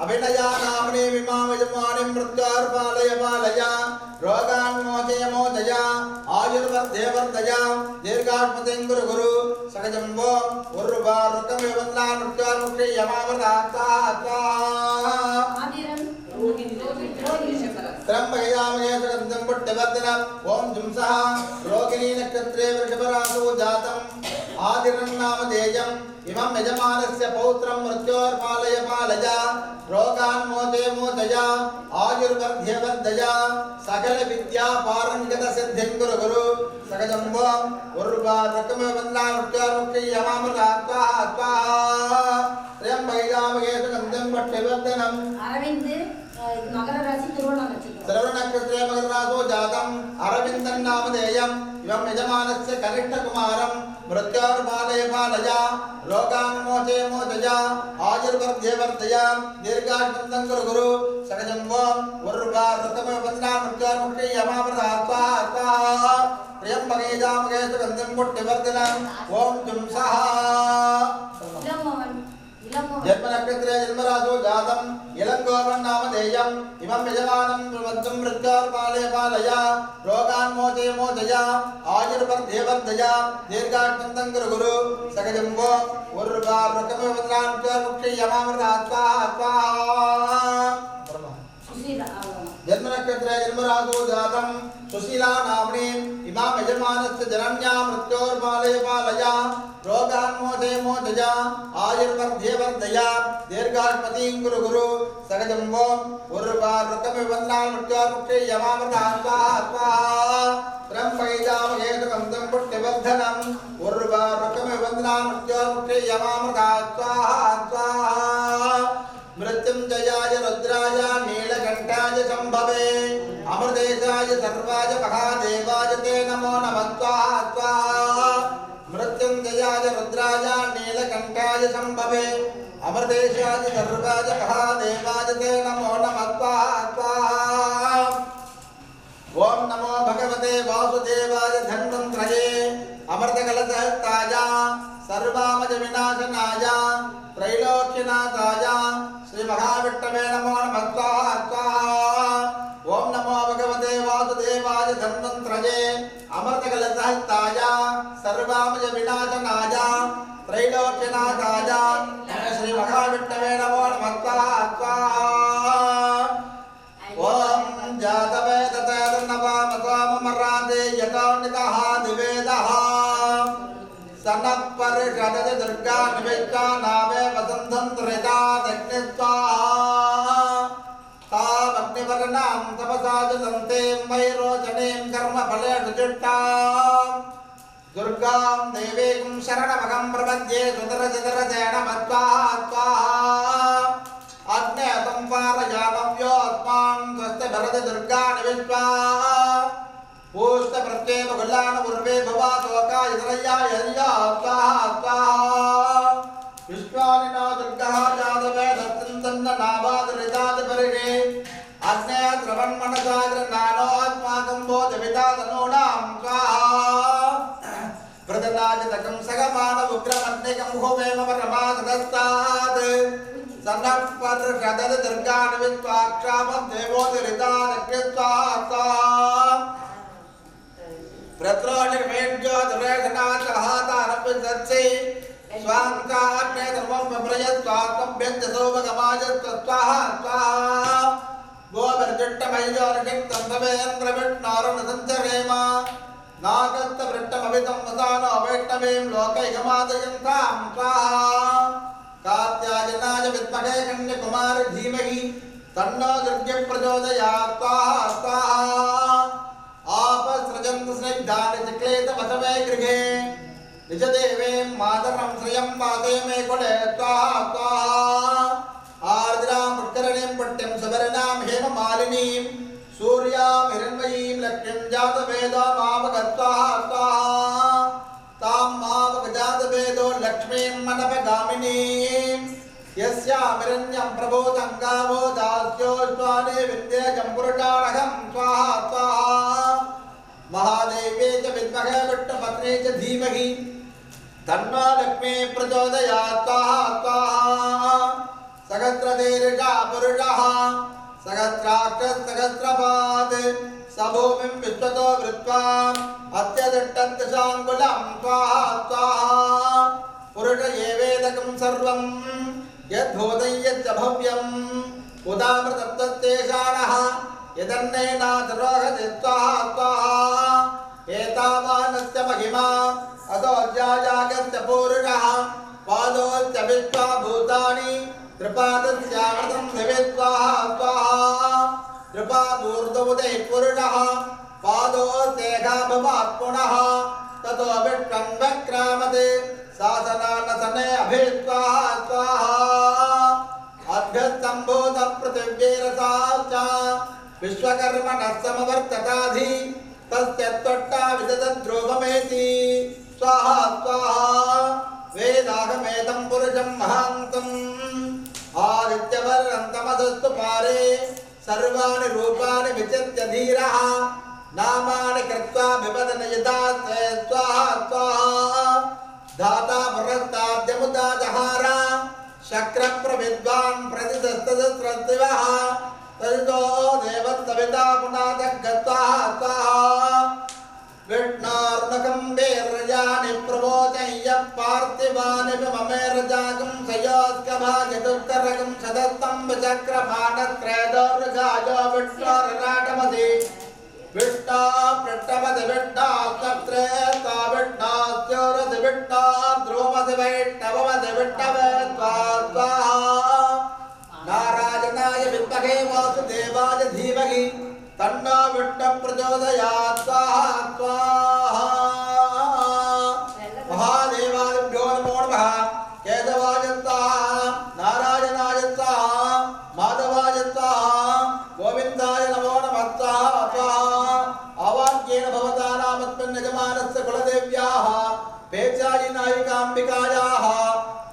अभिनया नामने विमामयमानिं मृत्युर्पालय पालय रोगान् मोचय मोचय आयुर्वर्धय वर्धय दीर्घात्मतिं गुरु गुरु सकजं वो उर्वारुकं विवन्ना मृत्युर्मुक्षे यमावतात्ता त्र्यंबकयामहे सुगन्धं पुट्टवर्धनम् ओम जुंसः रोगिणी नक्षत्रे वृषभरासो जातम् आदिरन्नामधेयम् इमं यजमानस्य पौत्रं मृत्योर्पालय पालय रोगान् मोचय मोचय आयुर्वर्धय वर्धय सकल विद्या पारंगत सिद्धिं कुरु गुरु सकजं वो उर्वारुकं विवन्ना मृत्युर्मुक्षे यमामतात्ता त्र्यंबकयामहे सुगन्धं पुट्टवर्धनम् अरविंद मकर राशि श्रवण नक्षत्रे मकर राशो जातम् अरविन्दं नामधेयम् इमं यजमानस्य कनिष्ठ कुमारं मृत्युर्पालय पालय रोगान् मोचय मोचय आयुर्वर्धय वर्धय दीर्घायुष्मन्तं कुरु गुरु सकजं वो उर्वारुकं विवन्ना मृत्युर्मुक्षे यमामतात्ता त्र्यंबकयामहे सुगन्धं पुट्टवर्धनम् ओम जुंसः जन्म नक्षत्रे जन्मराशो जातम् इलंगोपन् नामधेयम् इमं यजमानं वद्धं मृत्युर्पालय पालय रोगान् मोचय मोचय आयुर्वर्धय वर्धय दीर्घायुष्मन्तं कुरु गुरु सकजं वो उर्वारुकं विवन्ना मृत्युर्मुक्षे यमामतात्ता जन्म नक्षत्रे जन्मराशो जातम् सुशीला नाम्नी इमां यजमानस्य जनन्या मृत्योर्पालय पालय रोगान् मोचय मोचय आयुर्वर्धय वर्धय दीर्घायुष्मतीं कुरु गुरु सकजं वो उर्वारुकं विवन्ना मृत्युर्मुक्षे यमामतात्ता त्र्यंबकयामहे सुगन्धं पुट्टवर्धनम् उर्वारुकं विवन्ना मृत्युर्मुक्षे यमामतात्ता मृत्युंजयाय रुद्राय नीलकंठाय शंभवे अमृतेशाय सर्वाय महादेवाय ते नमो नमः मृत्युंजयाय रुद्राय नीलकंठाय शंभवे अमृतेशाय सर्वाय महादेवाय ते नमो नमः ओम नमो भगवते वासुदेवाय धन्वंतरये अमृतकलशहस्ताय सर्वामज विनाशनाय त्रैलोक्यनाथाय श्री महाविष्णवे नमो नमः ओम नमो भगवते वासुदेवाय धन्वंतरये अमृतकलशहस्ताय सर्वामज विनाशनाय त्रैलोक्यनाथाय श्री महाविष्णवे नमो नमः ओम जातवेदतैर्नवामसाममरादे यतोनितः दिवेदः सनपरिषदज दुर्गा निवेद्या नामे वसन्तं त्रिदा दग्नित्वा तामग्निवर्णां तपसाजसन्ते मयिरोचनीं कर्मफलेषु जुष्टां दुर्गां देवीं शरणमहं प्रपद्ये सुतरचतरचेन मत्वा अग्ने संपारयामव्योऽस्मान् स्वस्ति भरति दुर्गा निविश्वा पूष्ट प्रत्येक गुल्लान उर्वे भवा तोका इतरया यरिया स्वाहा विश्वानिनो दुर्गा जातवे दत्तन्तन्न नाभाद रिदाद परिगे अग्ने द्रवन् मनसाग्र नानो अस्माकं बोधविता तनूनां स्वाहा प्रददाजतकं सगमान उग्रमन्निकं हुमेम परमादस्तात् सनपरिषदज दुर्गा निवित्वाक्षामं देवोदरिता नकृत्वा प्रत्रोनिर्मेज्यो दुरेशनाचहातारपिसत्सि स्वाङ्काग्ने धर्मं विप्रयत्वात्मभ्यञ्जसोमगमायत्वत्वाहा गोवर्जुट्टमय्योर्गिक्तं तवेन्द्रविष्णोरुणसञ्चरेम नागस्तवृट्टमभितं वसानो वैष्णवीं लोकैकमादयन्तां स्वाहा कात्यायनाय विद्महे कन्याकुमारी धीमहि तन्नो दुर्गे प्रचोदयात् स्वाहा आपसृजन्तु स्निग्धानि चिक्लेतवसवे गृहे निजदेवे मातरं श्रियं पाते मे कुले स्वाहा आर्द्रां पुष्करणीं पुट्टिं सुवर्णां हेममालिनीं सूर्यां हिरण्मयीं लक्ष्मीं जातवेदो मावगत्वा तां मावगजातवेदो लक्ष्मीं मनपगामिनीं यस्यामिरण्यं प्रबोधं गावो दास्योष्वाने विद्येजं पुरुषाणहं स्वाहा महादेवे च विद्महे विष्णुपत्नी च धीमहि तन्नो लक्ष्मी प्रचोदयात् स्वाहा सहस्रशीर्षः पुरुषः सहस्राक्षः सहस्रपाद सभूमिं विश्वतो वृत्वा अत्यतिष्ठत्यशाङ्कुलं स्वाहा स्वाहा पुरुष एवेदकं सर्वं यद्भूतं यच्च भव्यम् उदामृतत्वस्तेषाणः यदन्नेनातिरोहति स्वाहा स्वाहा एतावानस्य महिमा अतोऽध्यायागस्य पूरुषः पादोऽस्य विश्वा भूतानि त्रिपादस्यामृतं दिवे स्वाहा स्वाहा त्रिपादूर्ध्वोदय पुरुषः पादोऽस्येका भवात् पुनः ततो विश्वं वक्रामते शासनानसने अभि स्वाहा स्वाहा अभ्यस्तम्भूतः पृथिव्यैरसा च विश्वकर्मणः समवर्तताधि तस्य त्वट्टा विदधद्रूपमेति स्वाहा स्वाहा वेदागमेतं पुरुषं महान्तम् आदित्यवर्णं तमसस्तु पारे सर्वाणि रूपाणि विचित्य धीरः नामानि कृत्वा विवदनयिता स्वाहा स्वाहा धाता पुरस्ताद्यमुदा जहार शक्रप्रविद्वान् प्रतिदस्तदस्रस्तिवः तदितो देवस्तविता पुनादग्गत्वा स्वाहा विष्णोर्नकं वीर्याणि प्रवोचय्यः पार्थिवानि ममेरजागं सयोस्कभाजतुत्तरकं शतस्तम्भचक्रमाणत्रयदोर्गायो विष्णोरराटमसि विष्णो पृष्ठमसि विष्णोस्तत्रेता विष्णोस्योरसि विष्णो ध्रुवमसि वैष्णवमसि विष्णवे स्वाहा नारायणाय विद्महे वासुदेवाय धीमहि तन्नो विष्णुः प्रचोदयात् स्वाहा स्वाहा महादेवादिभ्यो नमो नमः केशवाय स्वाहा नारायणाय स्वाहा माधवाय स्वाहा गोविन्दाय नमो नमः स्वाहा स्वाहा आवाक्येन भवता नामस्मिन् यजमानस्य कुलदेव्याः पेचायि नायिकाम्बिकायाः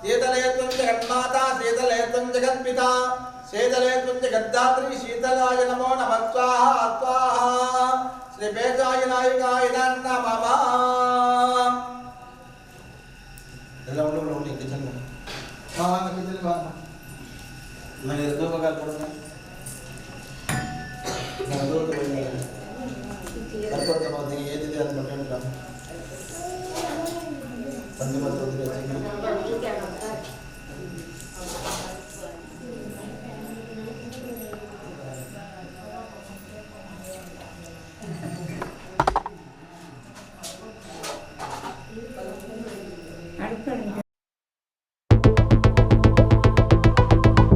शीतले त्वं जगन्माता शीतले त्वं जगत्पिता शीतले त्वं जगद्धात्री शीतलाय नमो नमः स्वाहा स्वाहा श्री पेचाय नायिकाय नमः उन्हें किचन में हाँ किचन में मैंने दो बगल पड़ना मैं दो तो बोलने लगा कर तो बात नहीं ये दीदी आज बटन का पंद्रह बार तो दीदी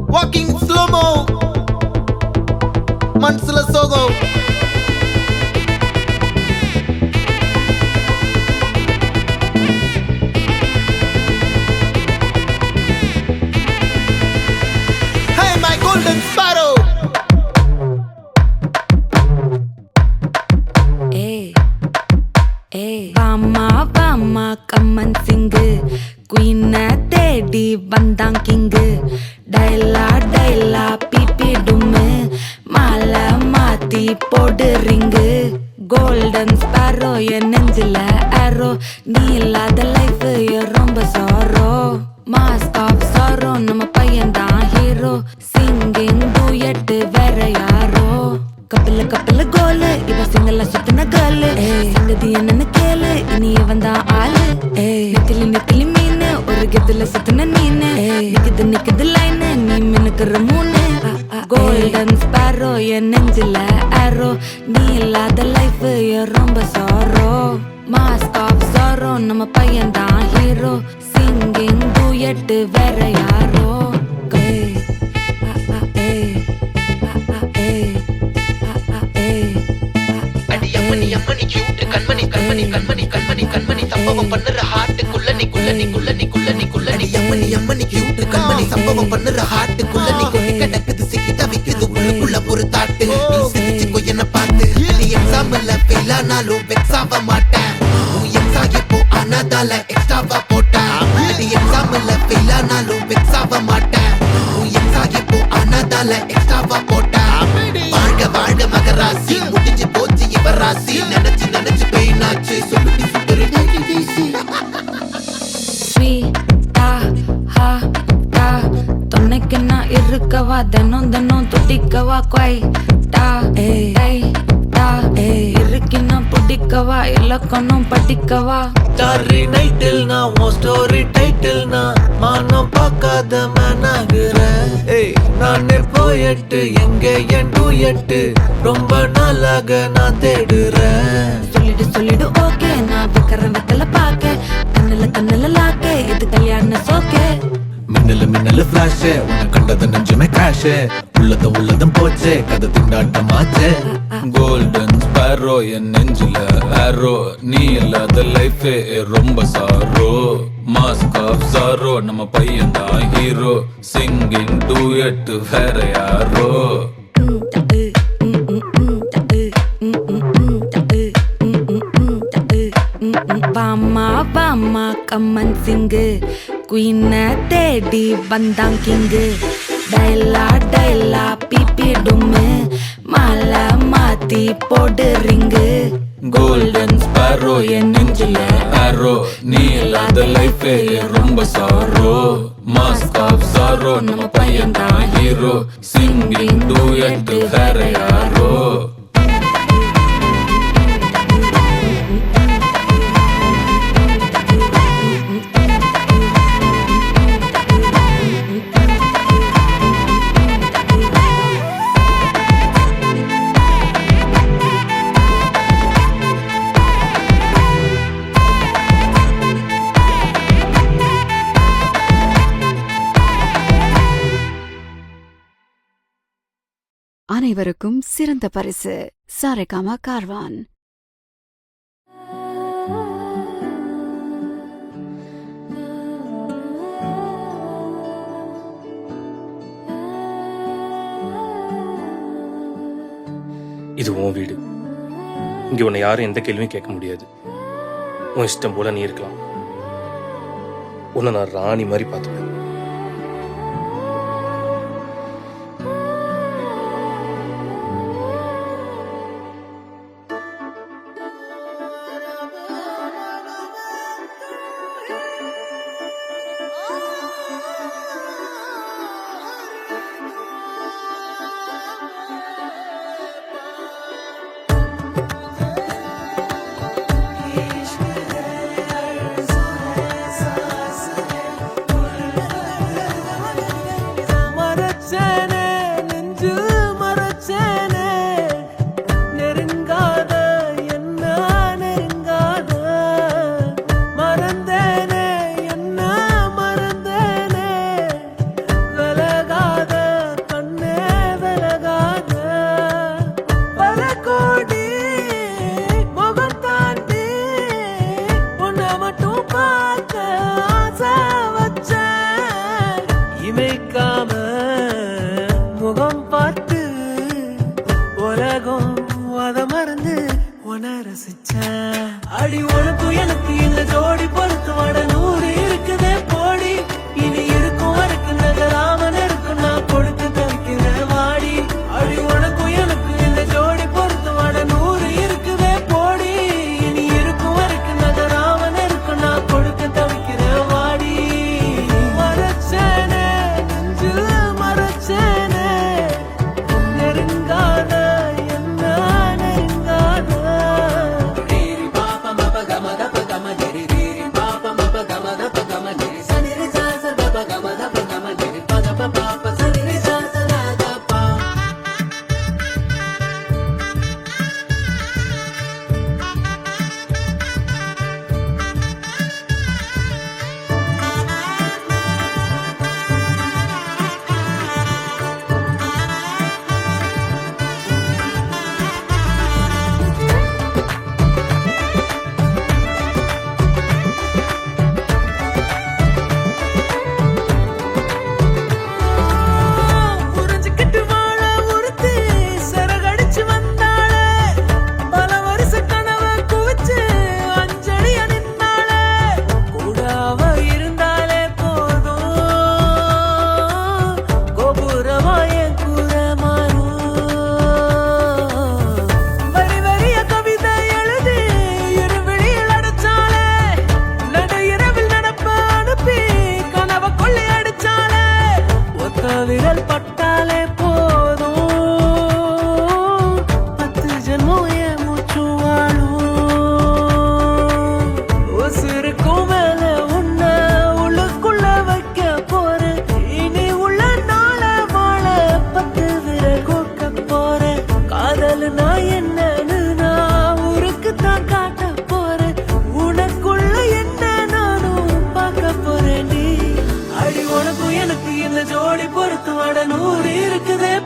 Walking slow-mo Mansala Sogo Hey my golden sparrow Hey Hey Vama Vama Kaman Singh Queen Teddy Bandang King Daila Daila Pipi Dumme Mala Mati Pod Ring Golden Sparrow Ye Nenjila Arrow Neela the life Ye Romba Sorrow Mask of Sorrow Nama Payanda Hero Singing Duet Vera Yaro Kapila Kapila Gole Iva Singala Sutina Girl Singadi Enna Kele Ini Vanda Aale Nithili Nithili Meene Oru Gedula Sutina Neene Nikida Nikida Line Nee Minakara Moone Golden Sparrow Ye Nenjila Arrow Neela the life Ye Romba Sorrow Mask of Sorrow Nama Payanda Hero Singing Duet Vera Yaro அம்மணி cute கண்மணி கண்மணி கண்மணி கண்மணி கண்மணி சம்பவம் பண்ணுற heart குள்ளனி குள்ளனி குள்ளனி குள்ளனி குள்ளனி அம்மணி cute கண்மணி சம்பவம் பண்ணுற heart குள்ளனி கொட்டி கிடக்குது சிக்கி தவிக்குது உள்ளுக்குள்ள ஒரு தாட்டு நீ சிரிச்சுக்கோ என்ன பார்த்து நீ எக்ஸாம்ல ஃபெயில் ஆனாலும் வெக்ஸ் ஆக மாட்டேன் உன் எக்ஸாம் இப்போ ஆனதால எக்ஸ்ட்ராவா போட்டேன் நீ எக்ஸாம்ல ஃபெயில் ஆனாலும் வெக்ஸ் ஆக மாட்டேன் உன் எக்ஸாம் இப்போ ஆனதால எக்ஸ்ட்ராவா போட்டேன் வாழ்க வாழ்க மகராசி முடிஞ்சு போச்சு இவராசி நினைச்சு நினைச்சு பெயினாச்சு சொல்லுடி சுத்தரு டைடிசி ஸ்வீ தா ஹா தா தொன்னைக்கு நான் தொட்டுக்கவா தினம் தினம் தொட்டிக்கவா கொய் டா ஏய் டா இருக்கின்னா பிடிக்கவா இலக்கணம் படிக்கவா ஸ்டாரி நைட்டில் நான் உன் ஸ்டோரி டைட்டில் நான் மானம் பார்க்காத மேனாகிறேன் ஏய் நானே போயட்டு எங்க என் டூயட்டு ரொம்ப நாளாக நான் தேடுறேன் சொல்லிடு ஓகே நான் வைக்கிறேன் வெத்தல பாக்க கண்ணுல லாக்க இது கல்யாண சோக்கே மின்னலு ஃபிளாஷ் உன்னை கண்டது நெஞ்சுமே கிராஷ் உள்ளதும் போச்சே கதை திண்டாட்டமாச்சே கோல்டன் ஸ்பேரோ என் நெஞ்சில ஆரோ நீ இல்லாத லைஃபே ரொம்ப சாரோ மாஸ்க் ஆஃப் சாரோ நம்ம பையன் தான் ஹீரோ சிங்கிங் டூயட் வேற யாரோ வாமா கம்மன் சிங்கு குயின தேடி வந்தான் கிங்கு டைலா பிபிடும்மு மாலை மாத்தி போடு ரிங்கு கோல்டன் ஸ்பேரோ என் நெஞ்சில ஆரோ நீ இல்லாத லைஃபே ரொம்ப சாரோ மாஸ்க் ஆஃப் சாரோ நம்ம பையன் தான் ஹீரோ சிங்கிங் டூயட் வேற யாரோ அனைவருக்கும் சிறந்த பரிசு சாரேகாமா கார்வான். இது உன் வீடு. இங்க உன்னை யாரும் எந்த கேள்வியும் கேட்க முடியாது. உன் இஷ்டம் போல நீ இருக்கலாம். உன்னை நான் ராணி மாதிரி பார்த்துப்பேன்.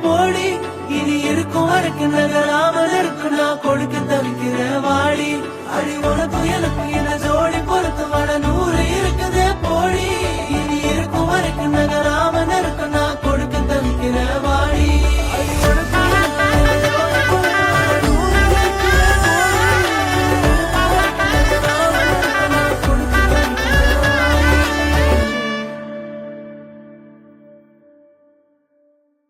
போடி இனி இருக்கும் வரைக்கும் நகராமல் இருக்கும் நான் கொடுக்க தவிக்கிற வாடி அடி உனக்கும் எனக்கும் என்ன ஜோடி பொருத்தமான 100 இருக்குதே போடி இனி இருக்கும் வரைக்கும் நகராமல் இருக்கும் நான் கொடுக்க தவிக்கிற வாடி அடி உனக்கும் எனக்கும் என்ன ஜோடி பொருத்தமான 100 இருக்குதே போடி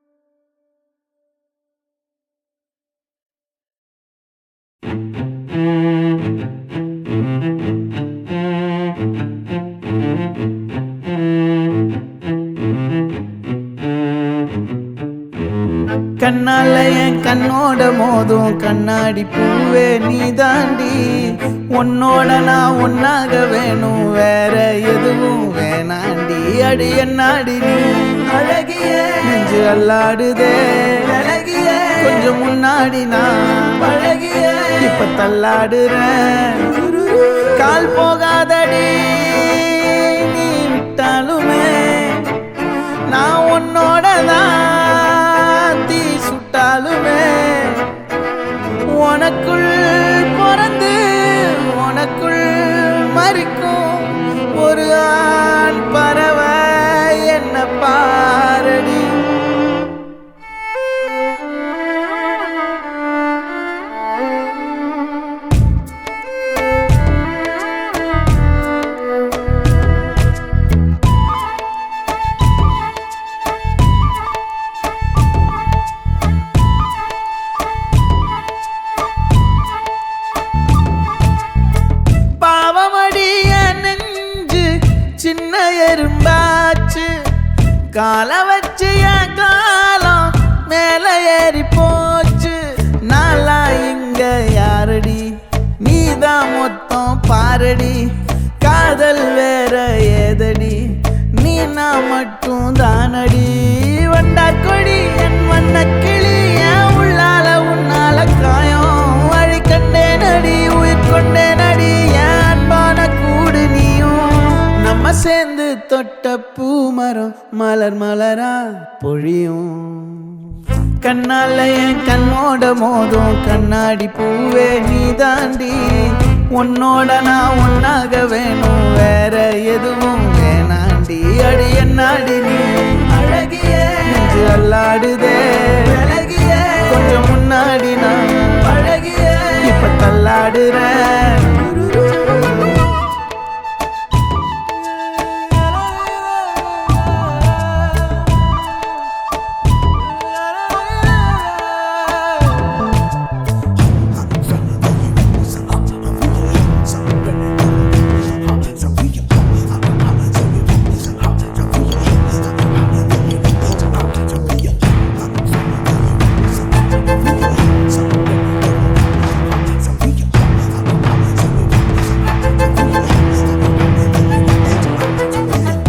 நகராமல் இருக்கும் நான் கொடுக்க தவிக்கிற கண்ணால என் கண்ணோட மோதும் கண்ணாடி பூவே நீ தாண்டி உன்னோட நான் ஒன்னாக வேணும் வேற எதுவும் வேணாண்டி அடி என்னாடி நீ அழகிய நெஞ்சு அல்லாடுதே அழகிய கொஞ்சம் முன்னாடி நான் பழகிய இப்ப தள்ளாடுறேன் கால் போகாதடி நீ விட்டாலுமே நான் உன்னோட தான் தீ சுட்டாலுமே உனக்குள் பிறந்து உனக்குள் மறிக்கும் ஒரு ஆண் பறவை என்ன பாரடி சின்ன எறும்பாச்சு கால வச்சு என் காலம் மேல ஏறி போச்சு நாளா இங்க யாரடி நீதான் மொத்தம் பாரடி காதல் வேற ஏதடி நீ நான் மட்டும் தானடி வண்டா கொடி என் வண்ண கிளி என் உள்ளால உன்னால காயம் வழி கண்டே நடி உயிர் கொண்டே நடி என் அன்பான கூடு நீயும் நம்ம சேர்ந்து தொட்ட பூமரம் மலர் மலரா பொழியும் கண்ணால என் கண்ணோட மோதும் கண்ணாடி பூவே நீ தாண்டி உன்னோட நான் ஒன்னாக வேணும் வேற எதுவும் வேணாண்டி அடி என்னாடி நீ அழகிய நெஞ்சு அல்லாடுதே அழகிய கொஞ்சம் முன்னாடி நான் பழகிய இப்ப தள்ளாடுறேன்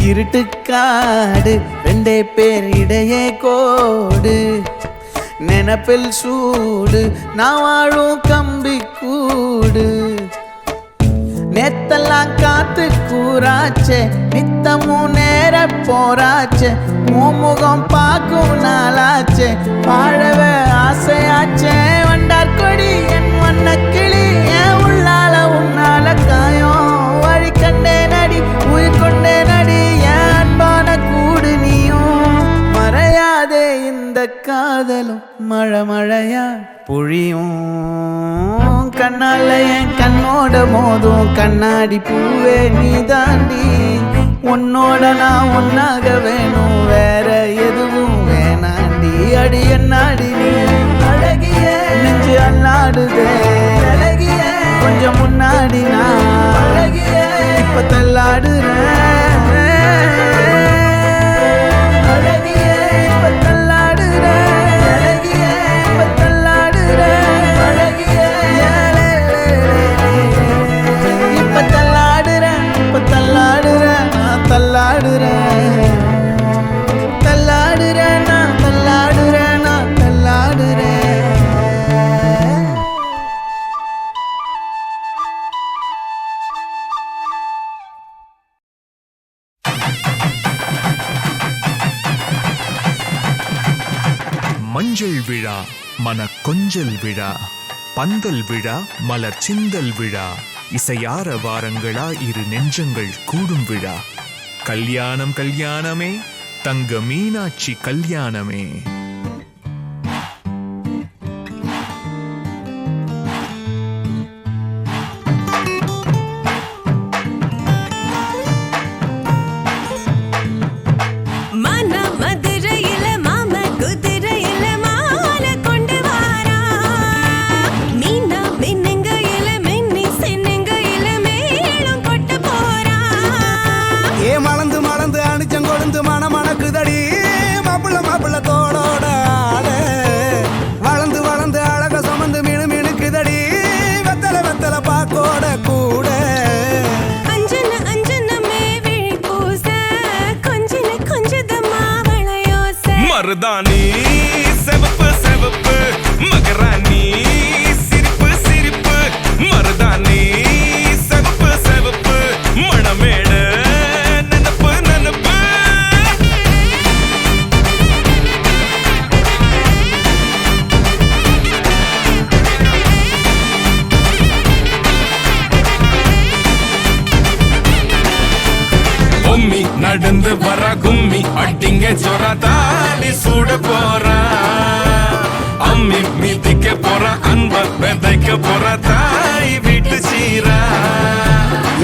இருட்டுக்காடு ரெண்டே பேர் இடையே கோடு நினப்பில் சூடு நான் வாழும் கம்பி கூடு நேத்தெல்லாம் காத்து கூறாச்சே நித்தமும் நேர போராச்சே முகம் பார்க்கும் நாளாச்சே வாழவே ஆசையாச்சே வண்டார் கொடி என் வண்ண கிளி என் உள்ளால உன்னால காயம் வழி கண்டே நடி உயிர் கொண்டே நடி என் அன்பான கூடு நீயும் மறையாதே இந்த காதலும் மழை மழையா பொழியும் கண்ணால என் கண்ணோட மோதும் கண்ணாடி பூவே நீ தாண்டி உன்னோட நான் ஒன்னாக வேணும் வேற எதுவும் வேணாண்டி அடி என்னாடி நீ அழகிய நெஞ்சு அல்லாடுதே அழகிய கொஞ்சம் முன்னாடி நான் அழகிய இப்ப தள்ளாடுறேன் மஞ்சள் விழா மன கொஞ்சல் விழா பந்தல் விழா மலர் சிந்தல் விழா இசையார வாரங்களா இரு நெஞ்சங்கள் கூடும் விழா கல்யாணம் கல்யாணமே தங்க மீனாட்சி கல்யாணமே. மருதாணி செவப்பு செவப்பு மகராணி சிரிப்பு சிரிப்பு மருதாணி செவப்பு செவப்பு மணமேட நனப்பு நனப்பு. பொம்மி நடந்து வர கும்மி அட்டிங்க சொரா தாலி சூட போறா அம்மி மீதிக்க போறா அன்ப விதைக்க போறா தாய் வீட்டு சீரா.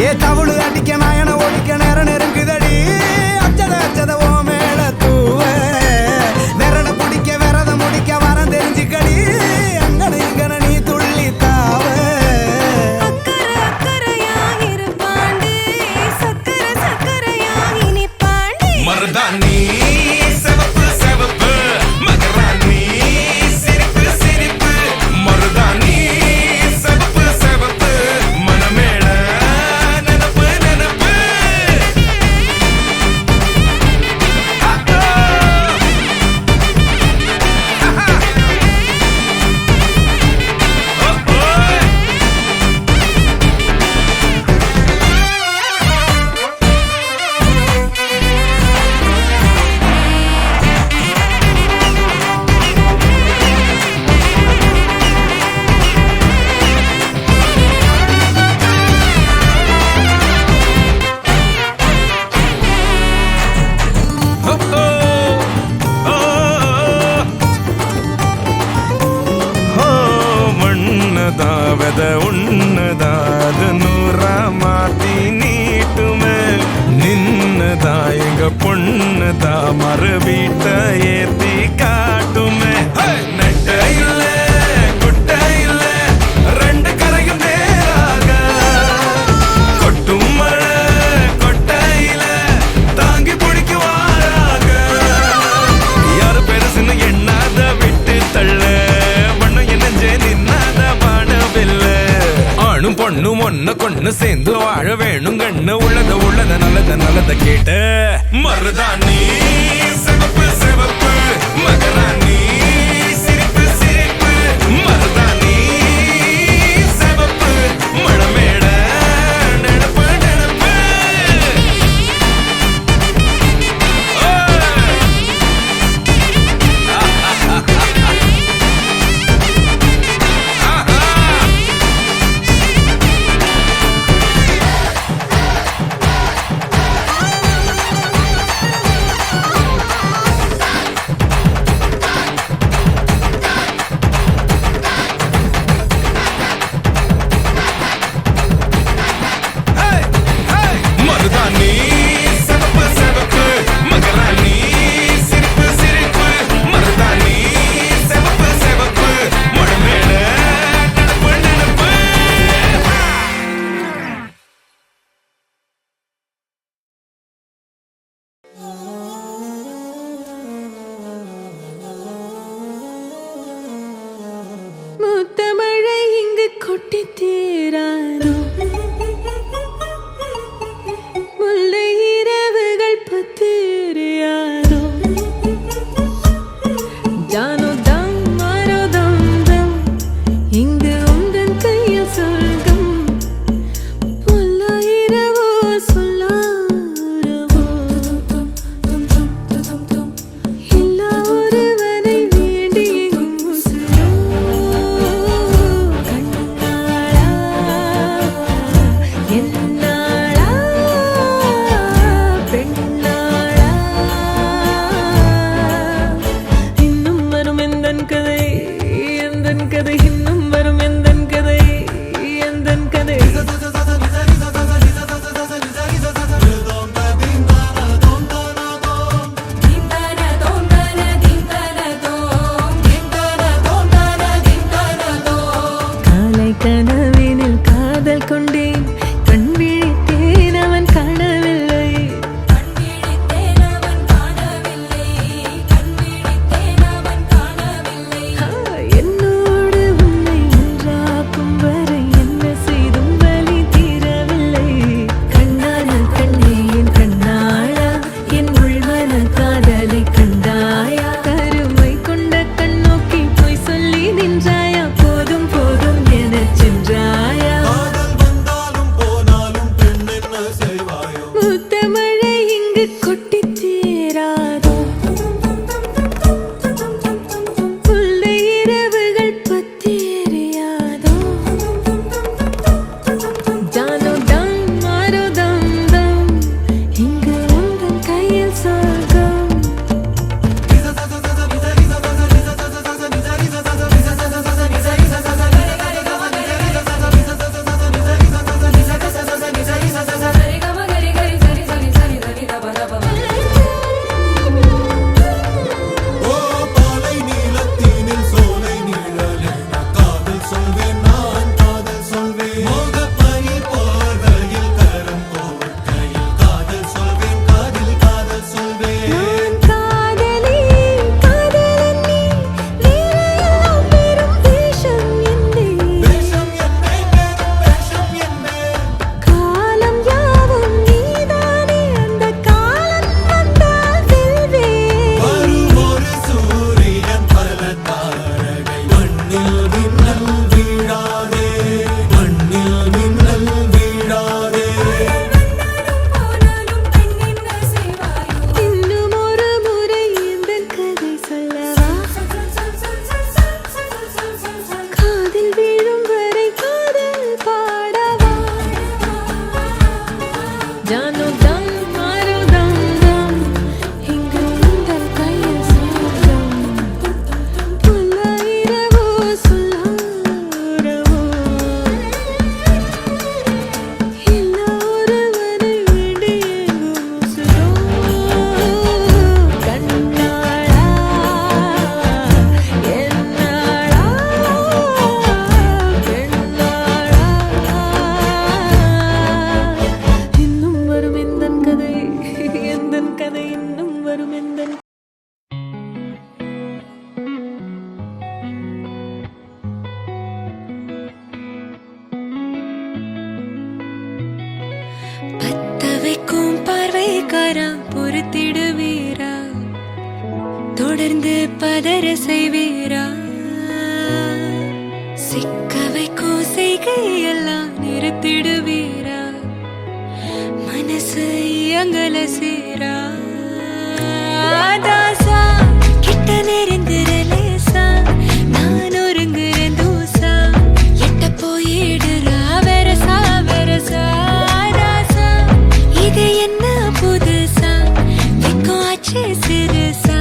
ஏ தவுளு அடிக்க நாயன ஒடிக்க நேரம் நெருங்குதடி அச்சத அச்சத ஓ மேல தூவ விரட பிடிக்க விரத முடிக்க வரம் தெரிஞ்சுக்கடி அங்கன இங்கன நீ துள்ளி தாவ. மருதாணி செவப்பு செவப்பு மகராணி சிரிப்பு சிரிப்பு மருதாணி செவப்பு செவப்பு மணமேட நனப்பு நனப்பு. மண்ணதாவத உன்னதாது நூறா மாத்தி நீட்டுமே நின்னதா எங்க பொண்ணுதா மறு வீட்ட ஏத்தி காட்டுமே. நெட்ட இல்ல குட்ட இல்ல ரெண்டு கரையும் நேராக கொட்டும் மழை கொட்டையில தாங்கி பிடிக்குவாராக யாரு பெருசுன்னு எண்ணாத விட்டு தள்ள ஆணும் பொண்ணும் ஒன்ன கொண்டு சேர்ந்து வாழ வேணும் கண்ணு உள்ளத உள்ளத நல்லத நல்லத கேட்டு மருதாணி சிவப்பு சிவப்பு மகராணி சிரிப்பு சிரிப்பு மருதாணி சிவப்பு மணமேட நெனப்பு நெனப்பு. வர பொறுத்திடுவீரா தொடர்ந்து பதற செய்வீரா சிக்க வைக்கும் செய்கையெல்லாம் நிறுத்திடுவீரா மனசு இயங்கல சீரா தாசா கிட்ட நெருங்குற லேசா நான் ஒருங்குற தூசா எட்ட போயிடுறா வெரசா வெரசா தாசா இது என்ன புதுசா வெக்கம் ஆச்சு சிறுசா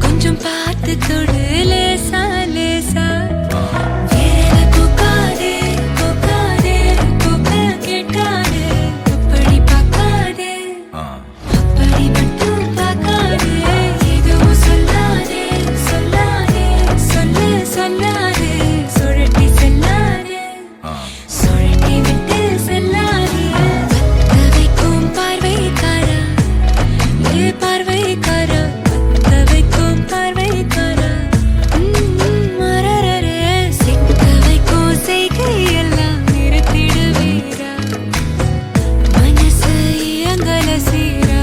கொஞ்சம் பார்த்து தொடு லேசா லேசா வேற கூக்காதே கூக்காதே கூக்க கேட்காதே அப்படி பார்க்காதே அப்படி மட்டும் பார்க்காதே எதுவும் சொல்லாதே சொல்லாதே சொல்லு சொல்லாதே சுழட்டி செல்லாதே சுழட்டி விட்டு செல்லாதே பத்த வைக்கும் பார்வைக்காரா ஏ பார்வைக்காரா பத்த வைக்கும் பார்வைக்காரா மரரரே சிக்க வைக்கும் செய்கையெல்லாம் நிறுத்திடுவீரா மனசு இயங்கல சீரா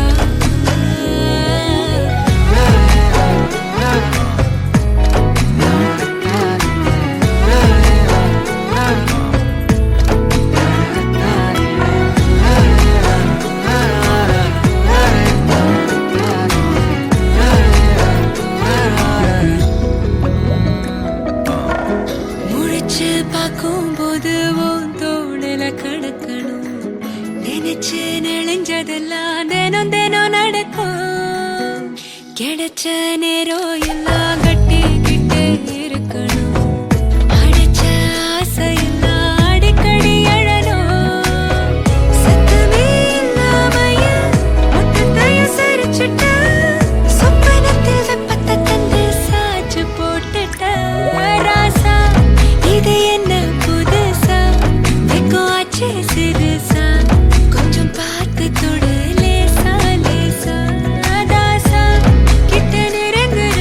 முழிச்சு பார்க்கும் போது உன் தோணல கடக்கணும் நினைச்சு நெளிஞ்சதெல்லாம் தினம் தினம் நடக்கும் கிடைச்ச நேரம் எல்லாம் கட்டிக்கிட்டே இருக்கணும் அடிச்ச ஆசையெல்லாம் அடிக்கடி எழணும் சத்தமே இல்லாமைய மொத்தத்தையும் சரிச்சுட்ட சொப்பனத்தில் வெப்பத்தை தந்து சாச்சு போட்டுட்ட ராசா இது என்ன புதுசா வெக்கம் ஆச்சு சிறுசா கொஞ்சம் பார்த்து தொடு லேசா லேசா தாசா கிட்ட நெருங்குற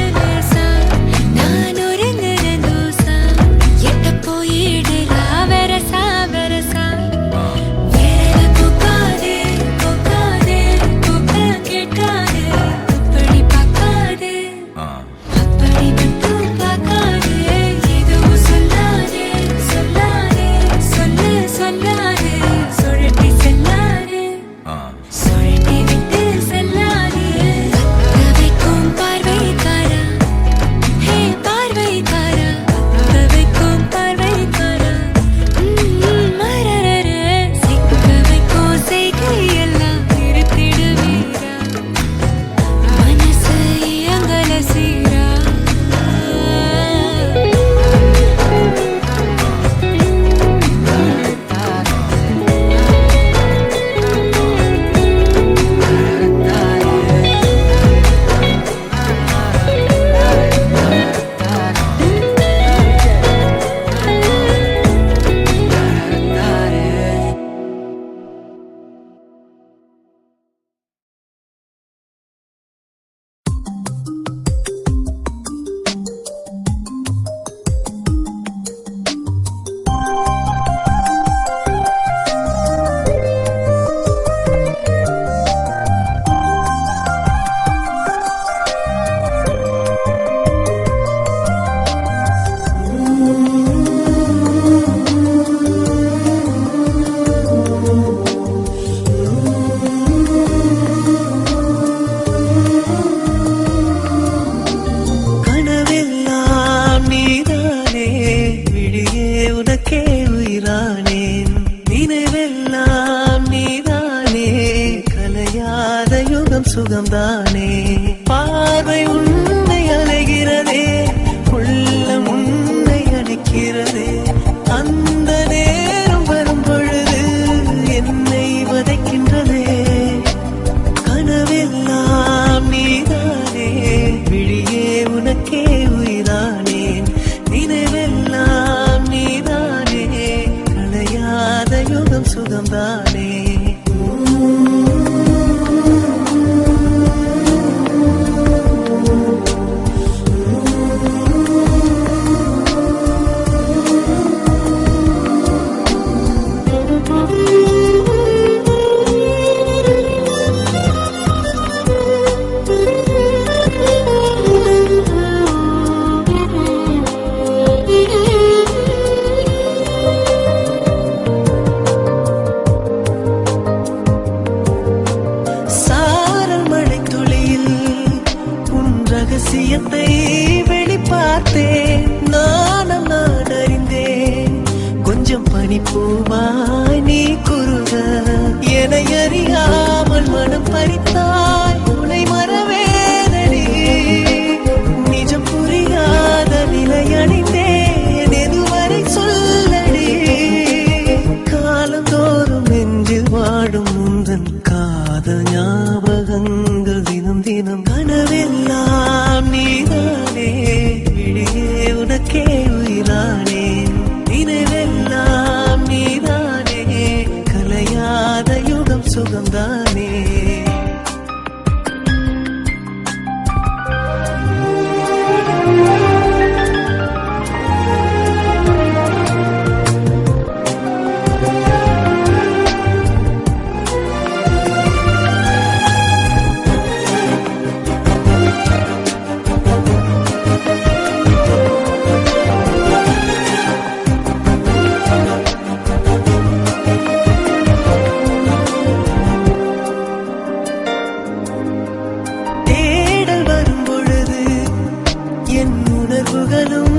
காதலும்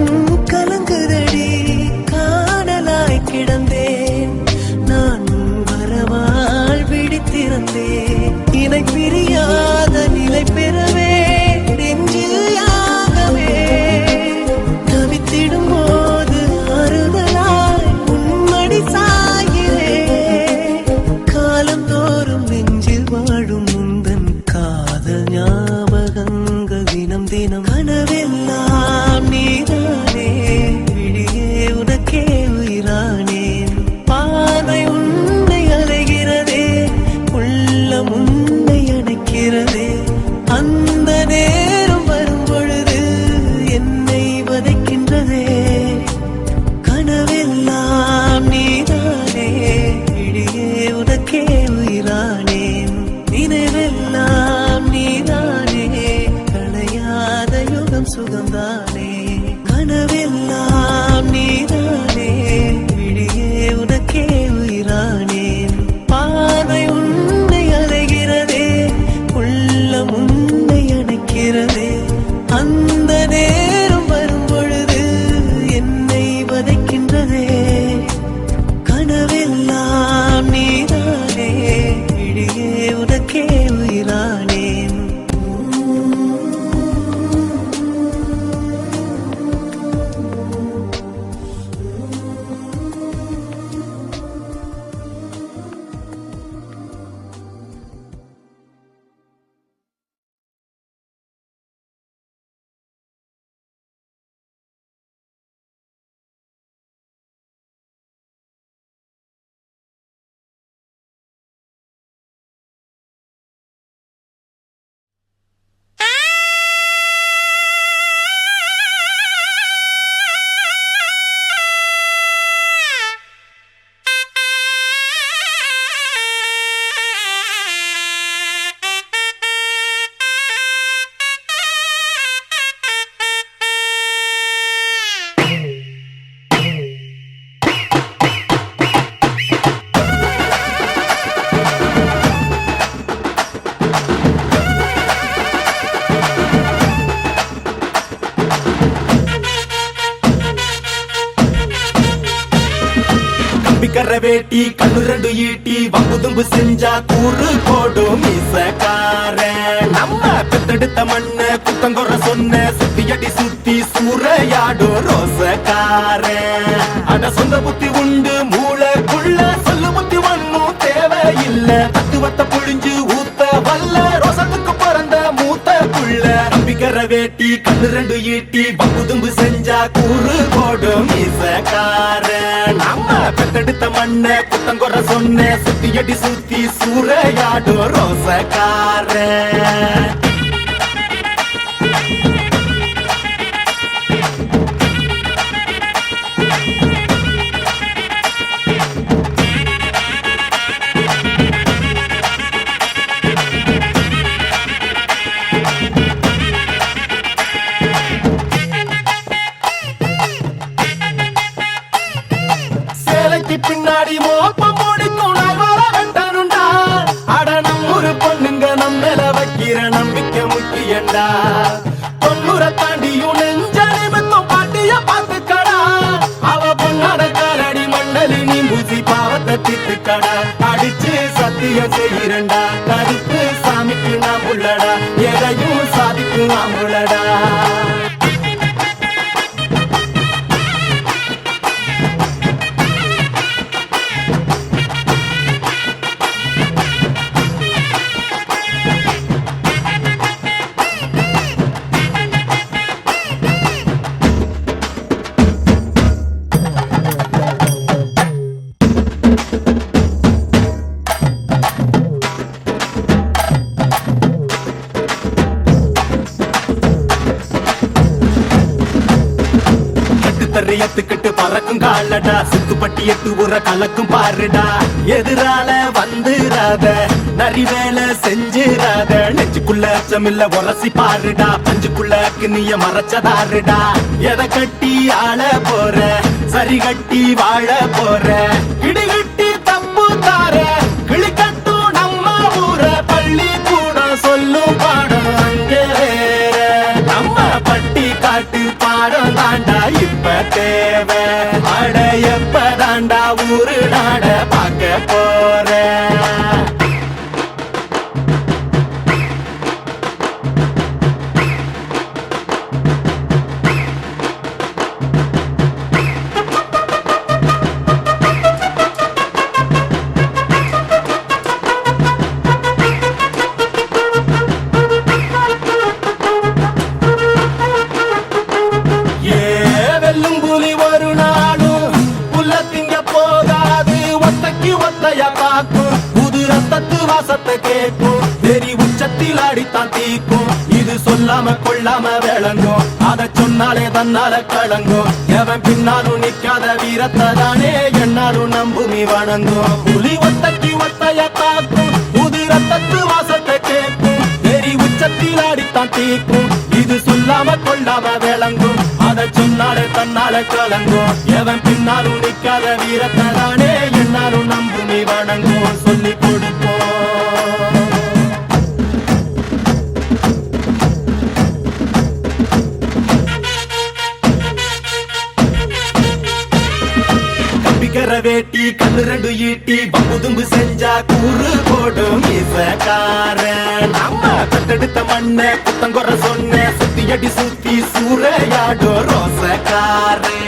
கலங்குதடி காணலாய் கிடந்தேன் நான் வரவால் விழித்திருந்தேன் இணை பிரியாத நிலை பெறவே நெஞ்சில் யாகவே தவித்திடும் போது ஆறுதலாய் உன்மடி சாகிறேன் காலம் தோறும் நெஞ்சில் வாழும் முந்தன் காதல் ஞாபகங்கள் தினம் தினம் கனவெல்லாம் நீதானே விழியே உனக்கே உயிரானேன் பார்வை உன்னை அலைகிறதே உள்ளம் உன்னை அணைக்கிறதே அந்த நேரம் வரும் பொழுது என்னை வதைக்கின்றதே கனவெல்லாம் நீதானே விழியே உனக்கே உயிரானேன் நினைவெல்லாம் நீதானே களையாத யுகம் சுகம்தானே கனவெல்லாம் நீதானே விழியே உனக்கே உயிரானேன் பார்வை உன்னை அலைகிறதே உள்ளம் உன்னை அணைக்கிறதே அந்த நேரம் வரும் பொழுது என்னை வதைக்கின்றதே கனவெல்லாம் நீதானே விழியே உனக்கே உயிரானேன் கம்பிக்கர வேட்டி கண்ணு ரெண்டு ஈட்டி வம்புதும்பு செஞ்சா கூறு போடும் மீசக்கார நம்ம பெத்தெடுத்த மண்ண குத்தங்குற சொன்ன சுத்தியடி சுத்தி சூறையாடும் ரோசக்கார அட சொந்த புத்தி உண்டு மூளைக்குள்ள சொல்லு புத்தி ஒண்ணும் தேவையில்ல தத்துவத்தை புழிஞ்சு ஊத்த வல்ல ரோசத்துக்கு பிறந்த மூத்த புள்ள கம்பிக்கர வேட்டி கண்ணு ரெண்டு ஈட்டி வம்புதும்பு செஞ்சா கூறு போடும் மீசக்கார நம்ம பெத்தெடுத்த மண்ண குத்தங்குற சொன்ன சுத்தியடி சுத்தி சூறையாடும் ரோசக்கார சேலைக்கு பின்னாடி மோப்பம் முடிக்கும் நாள் வர வெட்டனுண்டா அட நம்மூரு பொண்ணுங்க நம்மள வைக்கிற நம்பிக்கை முக்கியண்டா தொண்ணூற தாண்டியும் நெஞ்ச நிமித்தம் பாட்டிய பார்த்துக்கடா அவ பொண்ணாட காலடி மண்டலி நீ பூசி பாவத்தை திட்டுக்கடா அடிச்சு சத்தியம் செய்கிறண்டா கருப்பு சாமிக்கு நாம் உள்ளடா எதையும் சாதிக்கும் நாம் உள்ளடா எத்துக்கிட்டு பறக்கும் காலடா சுத்துப்பட்டி எட்டு உர கலக்கும் பாருடா எதிரால வந்துராத நரி வேலை செஞ்சிராத நெஞ்சுக்குள்ள அச்சமில்ல உரசி பாருடா பஞ்சுக்குள்ள கிண்ணிய மறைச்சதாருடா எதை கட்டி ஆள போற சரி கட்டி வாழ போற இடிகட்டி தப்பு தார கிளிக்கட்டும் நம்ம ஊர பள்ளி கூட சொல்லும் பாடம் அங்கே வேற நம்ம பட்டி காட்டு பாடம் தான் தாண்டா இப்ப தேவை அட எப்ப தாண்டா ஊரு நாட பார்க்க போற வாசத்தை கேட்கும் வெறி உச்சத்தில் அடித்தான் தீக்கும் இது சொல்லாம கொள்ளாம விளங்கும் அத சொன்னாலே தன்னால கலங்கும் எவன் பின்னாலும் நிக்காத வீரத்தை தானே என்னாலும் நம்புமி வணங்கும் புலி ஒத்தைக்கு ஒத்தைய தாக்கும் புது ரத்தத்து வாசத்தை கேட்கும் வெறி உச்சத்தில் அடித்தான் தீக்கும் இது சொல்லாம கொள்ளாம விளங்கும் அத சொன்னாலே தன்னால கலங்கும் எவன் பின்னாலும் நிக்காத வீரத்தை தானே என்னாலும் நம்புமி வணங்கும் சொல்லி கொடுப்போம் வேட்டி கண்ணு ரெண்டு ஈட்டி பம்புதும்பு செஞ்சா கூறு போடும் இசக்காரன் அம்மா தட்டெடுத்த மண்ண குத்தங்கொற சொன்ன சுத்தி அடி சுத்தி சூறையாடும் ரோசக்காரன்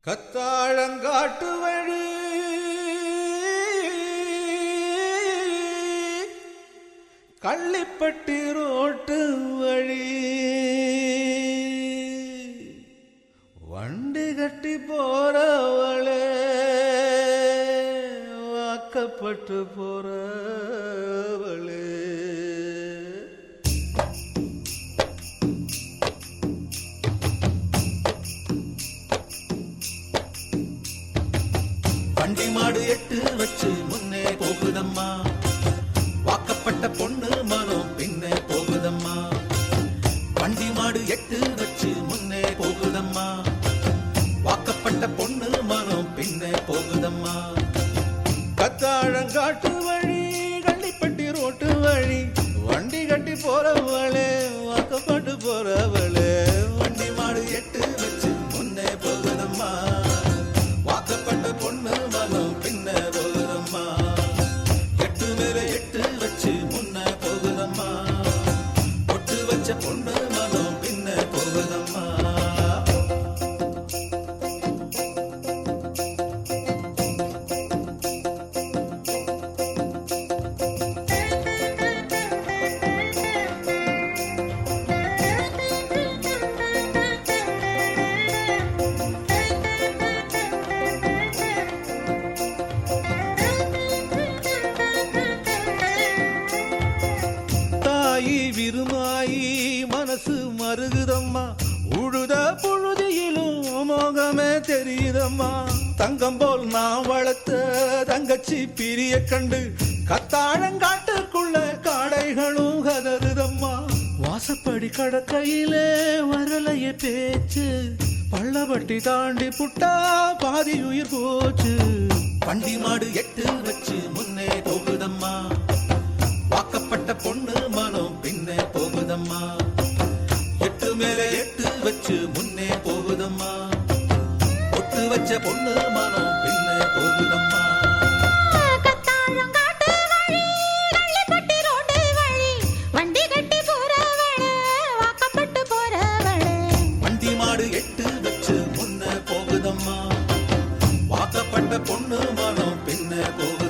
கத்தாழங்காட்டு வழி கள்ளிப்பட்டி ரோட்டு வழி வண்டி கட்டி போறவளே வாக்கப்பட்டு போறவளே வண்டி மாடு எட்டு வச்சு முன்னே போகுதம்மா வாக்கப்பட்ட பொண்ணு மனம் பின்னே போகுதம்மா வண்டி மாடு எட்டு வச்சு முன்னே போகுதம்மா வாக்கப்பட்ட பொண்ணு மனம் பின்னே போகுதம்மா கத்தாழங்காட்டு வழி கள்ளிப்பட்டி ரோட்டு வழி வண்டி கட்டி போறவளே வாக்கப்பட்டு போறவளே வண்டி மாடு எட்டு வச்சு முன்னே போகுதம்மா வாக்கப்பட்ட பொண்ணு மனம் பின்ன போகுதம்மா எட்டு மேல எட்டு வச்சு முன்ன போகுதம்மா பொட்டு வச்ச பொண்ணு மனம் பின்ன போகுதம்மா விருமாயி மனசு மருகுதம்மா உழுத புழுதியிலும் மோகமே தெரியுதம்மா தங்கம் போல் நான் வளர்த்த தங்கச்சி பிரிய கண்டு கத்தாழங்காட்டுக்குள்ள காடைகளும் கதறுதம்மா வாசப்படி கடக்கையிலே வரலைய பேச்சு பள்ளப்பட்டி தாண்டி புட்டா பாதி உயிர் போச்சு வண்டி மாடு எட்டு வச்சு முன்னே போகுதம்மா வாக்கப்பட்ட பொண்ணு மனம் பின்னே போகுதம்மா எட்டு மேல எட்டு வச்சு முன்னே போகுதம்மா பொட்டு வச்ச பொண்ணு மனம் பின்னே போகுதம்மா வண்டி மாடு எட்டு வச்சு முன்னே போகுதம்மா வாக்கப்பட்ட பொண்ணு மனம் பின்னே போகுது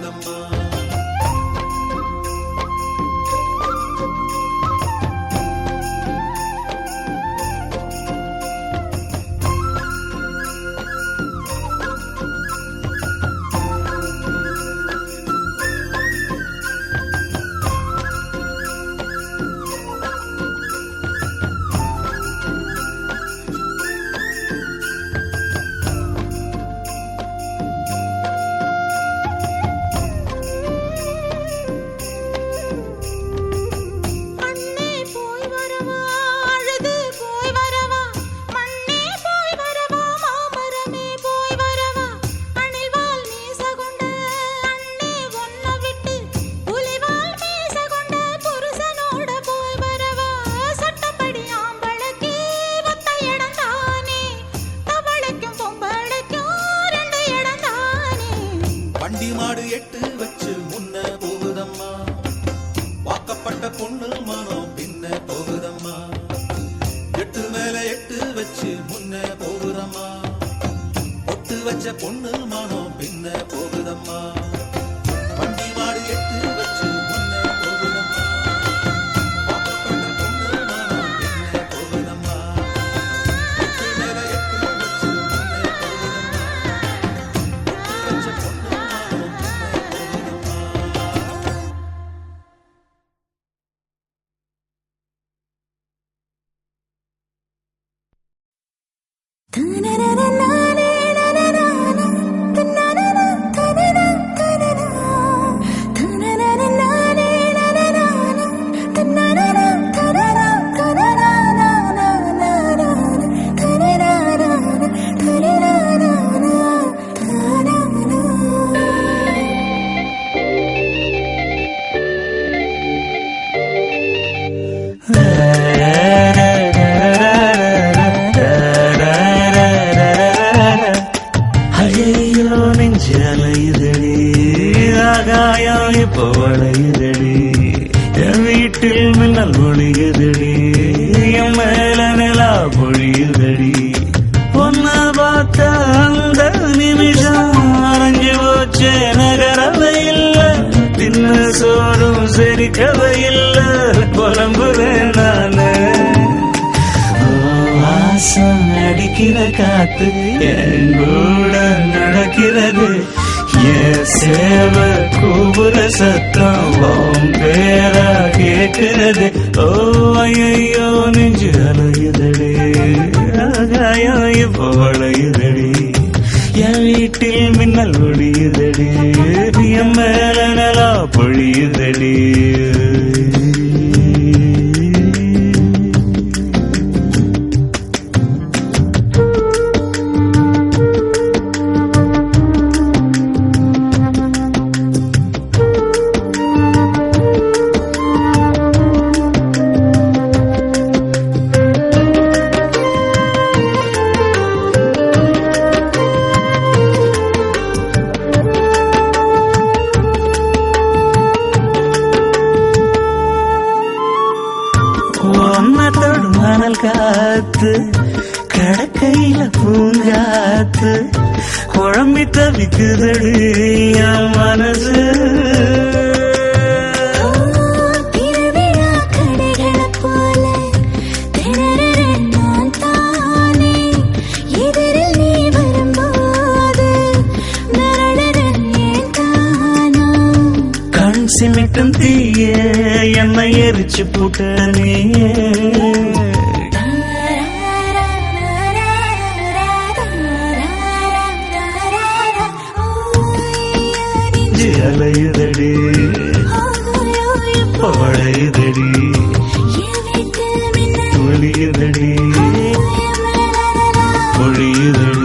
ஆகாயம் இப்போ வளையுதடி என் வீட்டில் மின்னல் ஒளியுதடி என் மேல நிலா பொழியுதடி பொண்ண பார்த்த அந்த நிமிஷம் அரைஞ்சு போச்சே நகரவை இல்ல தின்ன சோறும் செரிக்கவை இல்ல புலம்புறேன் நானு வாசம் அடிக்கிற காத்து என் கூட நடக்கிறது என் சேவ கூபுர சத்தம் பேரா கேட்கிறது ஓ ஐயோ நெஞ்சு அலையுதடி ஆகாயம் இப்போ வளையுதடி என் வீட்டில் மின்னல் ஒளியுதடி என் மேல நலா பொழியுதடி காத்து கடக்கையில பூங்காத்து குழம்பி தவிக்குதடி என் மனசு கண் சிமிட்டும் தீய என்னை எரிச்சு போட்ட நீ அலையுதடி பழையுதடி ஒளியுதடி ஒளியுதடி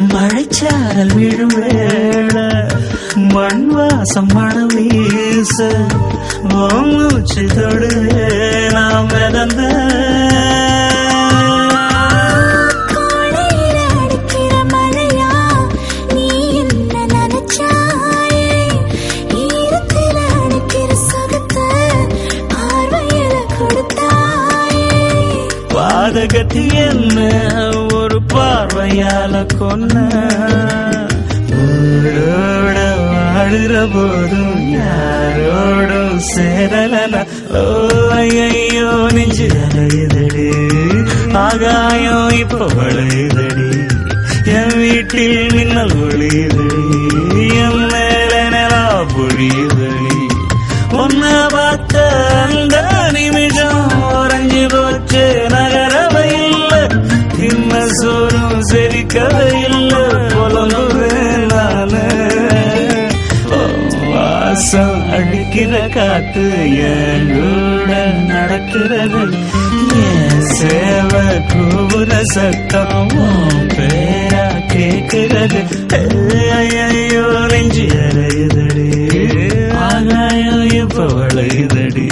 மழைச்சாரல் விழும் வேள மண் வாசம் மனம் வீச மூச்சு தொடுவே நாம் மிதந்த பாதகத்தி என்ன ஒரு பார்வையால கொன்ன ஊரோட வாழுற போதும் யாரோடும் சேரலனா ஓ ஐயோ நெஞ்சு அலையுதடி ஆகாயம் இப்ப வளையுதடி என் வீட்டில் மின்னல் ஒளியுதடி என் மேல நிலா பொழியுதடி ஒன்ன பார்த்த அந்த நிமிஷம் உறைஞ்சு போச்சு நகரவை இல்ல தின்ன சோறும் செரிக்கவை இல்ல புலம்புறேன் நானு வாசம் அடிக்கிற காத்து என் கூட நடக்கிறது என் சேவ கூபுர சத்தம் பேரா கேட்கிறது ஐயோ நெஞ்சு அறையுதடி ஆகாயம் இப்ப வளையுதடி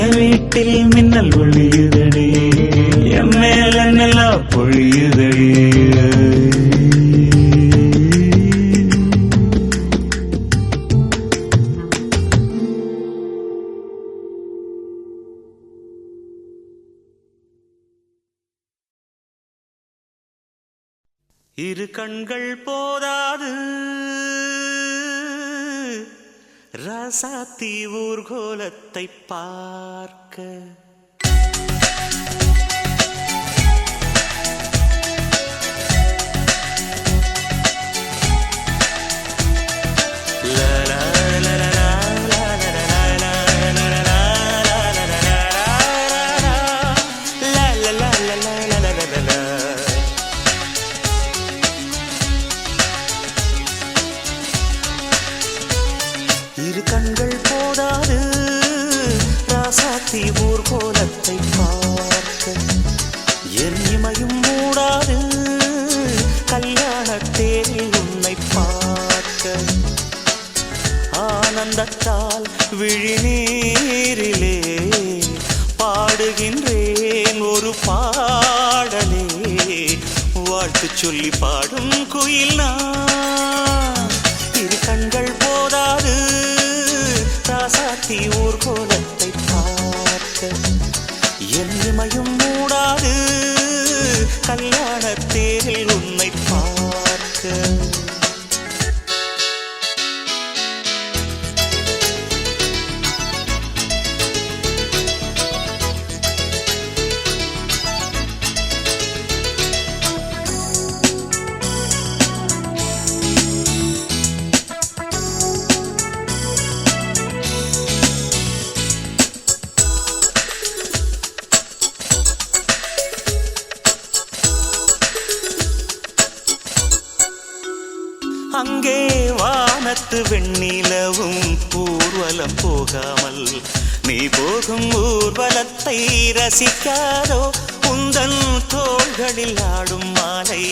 என் வீட்டில் மின்னல் ஒளியுதடி என் மேல நிலா பொழியுதடி இரு கண்கள் போதாது ராசாத்தி ஊர்கோலத்தை பார்க்க விழிநீரிலே பாடுகின்றேன் ஒரு பாடலே வாழ்த்து சொல்லி பாடும் குயில் நான் இரு கண்கள் போதாது ராசாத்தி ஊர்கோலத்தை பார்க்க என் இமையும் மூடாது கல்யாண தேரில் உன்னை பார்க்க அங்கே வானத்து வெண்ணிலவும் ஊர்வலம் போகாமல் நீ போகும் ஊர்வலத்தை ரசிக்காதோ உந்தன் தோள்களில் ஆடும் மாலை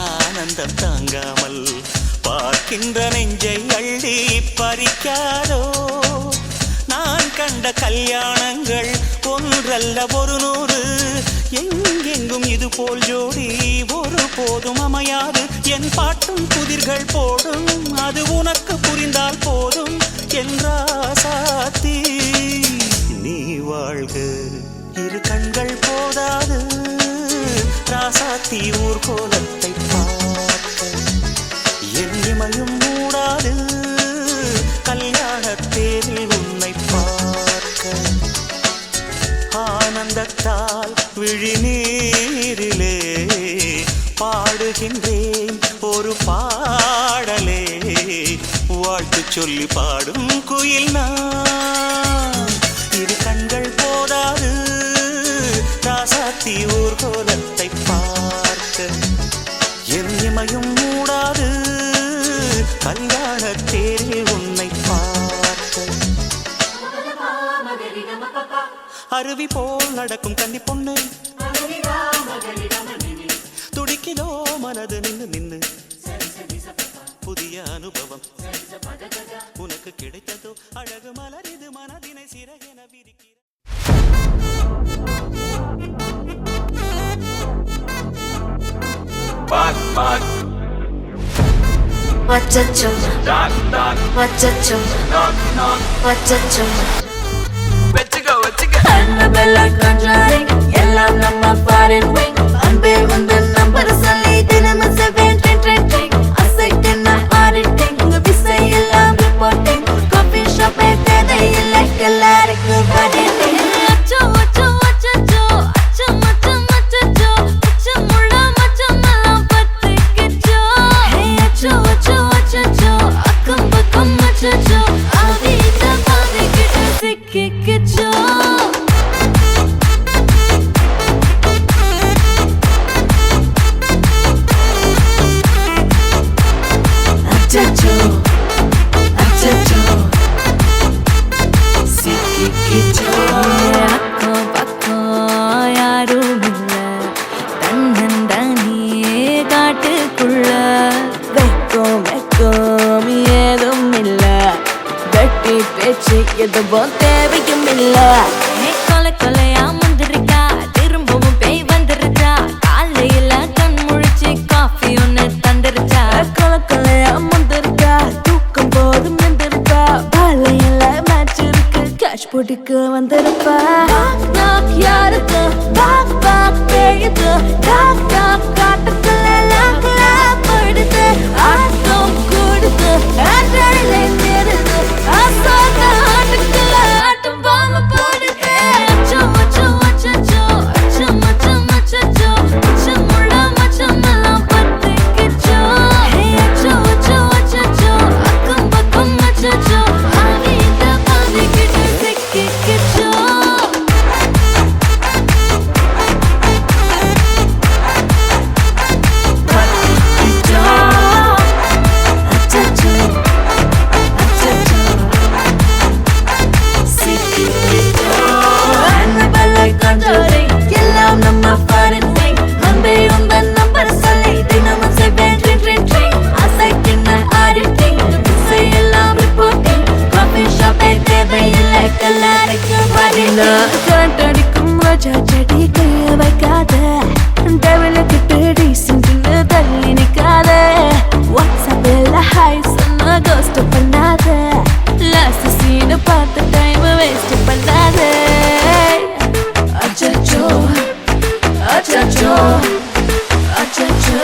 ஆனந்தம் தாங்காமல் பார்க்கின்ற நெஞ்சை அள்ளி பறிக்காதோ நான் கண்ட கல்யாணங்கள் ஒன்றல்ல ஒரு 100 எங்கெங்கும் இது போல் ஜோடி ஒரு போதும் அமையாது என் பாட்டும் புதிர்கள் போடும் அது உனக்கு புரிந்தால் போதும் என்றாசாத்தி நீ வாழ்க இரு கண்கள் போதாது ராசாத்தி ஊர்கோலத்தை பார்க்க என் இமையும் மூடாது கல்யாண தேரில் உன்னை பார்க்க ஆனந்தத்தால் விழிநீரிலே பாடுகின்றேன் ஒரு பாடலே வாழ்த்து சொல்லி பாடும் குயில் நான் இரு கண்கள் போதாது ராசாத்தி ஊர்கோலத்தை பார்க்க என் இமையும் மூடாது கல்யாண தேரில் உன்னை பார்க்க அருவி போல் நடக்கும் கன்னி பொண்ணு துடிக்கிலோ மனது நின்னு நின்னு புதிய அனுபவம் உனக்கு கிடைத்ததோ அழகு மலர் இது மனதினை சிறகென விரிக்கிற வச்சச்சம் வச்சச்சம் வச்சச்சம் எல்லாம் நம்ம ஃபாரின் விங் அன்பே வந்து நம்பர் சொல்லி தினமும் 7 அசைக்கின ஆடிட்டிங் உங்க விசை எல்லாம் ரிப்போர்ட்டிங் காஃபி ஷாப்பே தேவையில்லை எல்லாருக்கும் படிட்டிங் அச்சோ அச்சோ அச்சோ அச்சோ மச்சம் அச்சோ அச்சம் முள்ள மச்சம் எல்லாம் பத்திக்கிச்சோ ஹே அச்சோ அச்சோ அச்சோ அக்கம் பக்கம் அச்சோ ஆதிட்ட பாதிக்கிட்டு சிக்கிக்கிச்சோ அக்கம் பக்கம் யாரும் இல்ல தன்னந்தனியே காட்டுக்குள்ள வெக்கம் வெக்கம் ஏதும் இல்ல வெட்டி பேச்சு எதுவும் தேவையும் இல்ல கொலை கொலையா முந்திருக்கா திரும்பவும் பேய் வந்துருச்சா காலையில கண் முழிச்சு காஃபி ஒன்னு தந்துருச்சா கொலை கொலையா முந்திருக்கா தூக்கம் போதும் எந்திருக்கா பாலையில மேட்ச் இருக்கு கேஷ் போட்டுக்கு வந்திருப்பா யாருக்கு பாக் பாக் பேயுது டாக் டாக் காட்டுக்குள்ள லாக்ல படுது ஆட்டம் கூடுது ஆட்டடிலே நேருது ஆசாக ஆட்டுக்குள்ள ஆட்டம் பாம போடுது அச்சோ அச்சோ அச்சோ அச்சோ மச்சம் அச்சோ அச்சம் முள்ள மச்சம் எல்லாம் பத்திக்கிச்சோ ஹே அச்சோ அச்சோ அச்சோ அக்கம் பக்கம் அச்சோ ஆவிட்ட பாதிக்கிட்டு சிக்கிக்கிச்சோ அடி கைய வைக்காத டெவல கிட்ட டீசென்ட்னு தள்ளி நிக்காத வாட்ஸ்அப்ல ஹாய் சொன்ன கோஸ்ட் பண்ணாத லாஸ்ட் சீன் பார்த்து டைம் வேஸ்ட் பண்ணாத அச்சச்சோ அச்சச்சோ அச்சச்சோ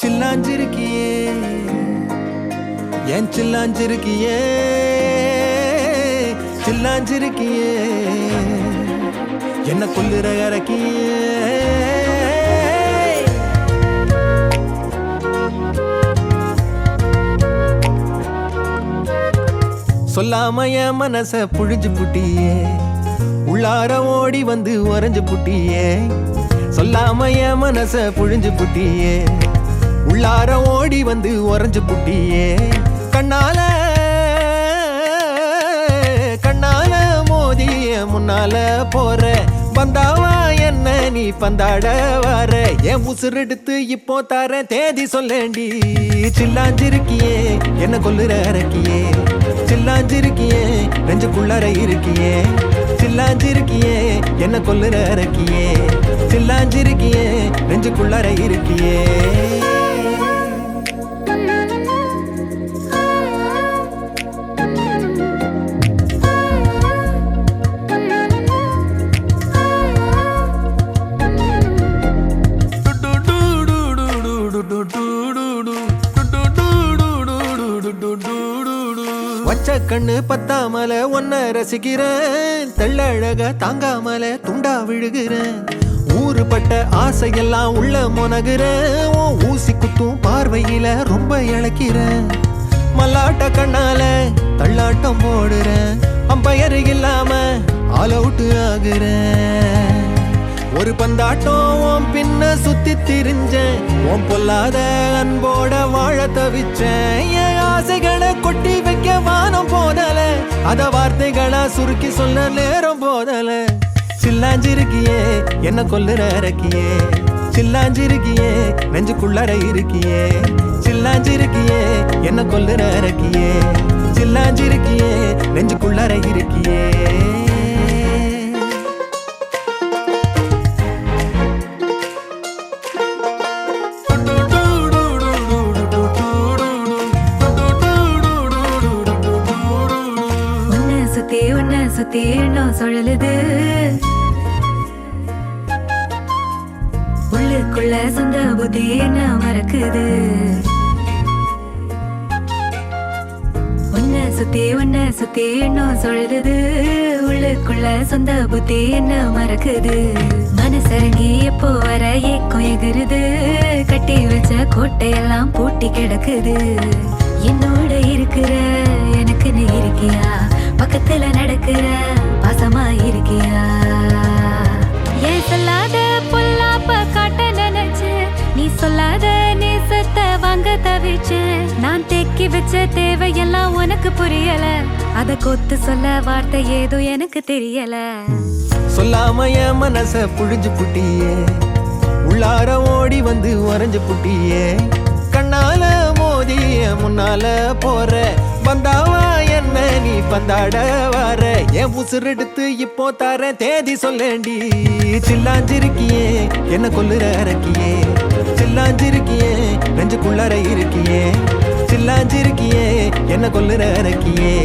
சில்லாஞ்சிருக்கியே ஏன் சில்லாஞ்சிருக்கியே சில்லாஞ்சிருக்கியே என்ன கொல்லுற இறக்கியே சொல்லாம என் மனச புழிஞ்சு புட்டியே உள்ளார ஓடி வந்து உறைஞ்சு புட்டியே சொல்லாம என் மனச புழிஞ்சு புட்டியே உள்ளார ஓடி வந்து உறைஞ்சு புட்டியே கண்ணால கண்ணால மோதிய முன்னால போற வந்தாவா என்ன நீ பந்தாட வர என் உசுரெடுத்து இப்போ தர தேதி சொல்லேண்டி சில்லாஞ்சிருக்கியே என்ன கொல்லுற இறக்கியே சில்லாஞ்சிருக்கியே நெஞ்சுக்குள்ளார இருக்கியே சில்லாஞ்சிருக்கியே என்ன கொல்லுற இறக்கியே சில்லாஞ்சிருக்கியே நெஞ்சுக்குள்ளார இருக்கியே வச்ச கண்ணு பத்தாமல ஒன்ன ரசிக்கிறேன் தெள்ளழக தாங்காமல துண்டா விழுகிறேன் ஊறுபட்ட ஆசையெல்லாம் உள்ள முனகுறேன் ஊசி குத்தும் பார்வையில ரொம்ப இழக்கிறேன் மல்லாட்ட கண்ணால தள்ளாட்டம் போடுறேன் அம்பயர் இல்லாம ஆல் அவுட் ஆகுறேன் ஒரு பந்தாட்டம் பின்ன சுத்தி திரிஞ்சேன் உன் பொல்லாத அன்போட வாழ தவிச்சேன் என் ஆசைகளை கொட்டி வைக்க வானம் போதல அத வார்த்தைகளா சுருக்கி சொல்ல நேரம் போதல சில்லாஞ்சிருக்கியே என்ன கொல்லுற இறக்கியே சில்லாஞ்சிருக்கியே நெஞ்சுக்குள்ளார இருக்கியே சில்லாஞ்சிருக்கியே என்ன கொல்லுற இறக்கியே சில்லாஞ்சிருக்கியே நெஞ்சுக்குள்ளார இருக்கியே சுத்தி எண்ணம் சுழலுது உள்ளுக்குள்ள சொந்த புத்தி என்ன மறக்குது உன்னை சுத்தி எண்ணம் சுழலுது உள்ளுக்குள்ள சொந்த புத்தி என்ன மறக்குது மனசரங்கி எப்போ வர ஏக்கம் எகுருது கட்டி வச்ச கோட்டையெல்லாம் பூட்டி கிடக்குது என்னோட இருக்கிற எனக்கு நீ இருக்கியா பக்கத்துல நடக்கிற பாசமா இருக்கியா ஏன் சொல்லாத பொல்லாப்ப காட்ட நினைச்சு நீ சொல்லாத நேசத்தை வாங்க தவிச்சு நான் தேக்கி வச்ச தேவையெல்லாம் உனக்கு புரியல அத கொத்து சொல்ல வார்த்தை ஏதோ எனக்கு தெரியல சொல்லாம என் மனச புழிஞ்சு புட்டியே உள்ளார ஓடி வந்து உறைஞ்சு புட்டியே கண்ணால மோதிய முன்னால போற வந்தாவா என்ன நீ பந்தாட வர என் உசுரெடுத்து இப்போ தர தேதி சொல்லேண்டி சில்லாஞ்சிருக்கியே என்ன கொல்லுற இறக்கியே சில்லாஞ்சிருக்கியே நெஞ்சுக்குள்ளார இருக்கியே சில்லாஞ்சிருக்கியே என்ன கொல்லுற இறக்கியே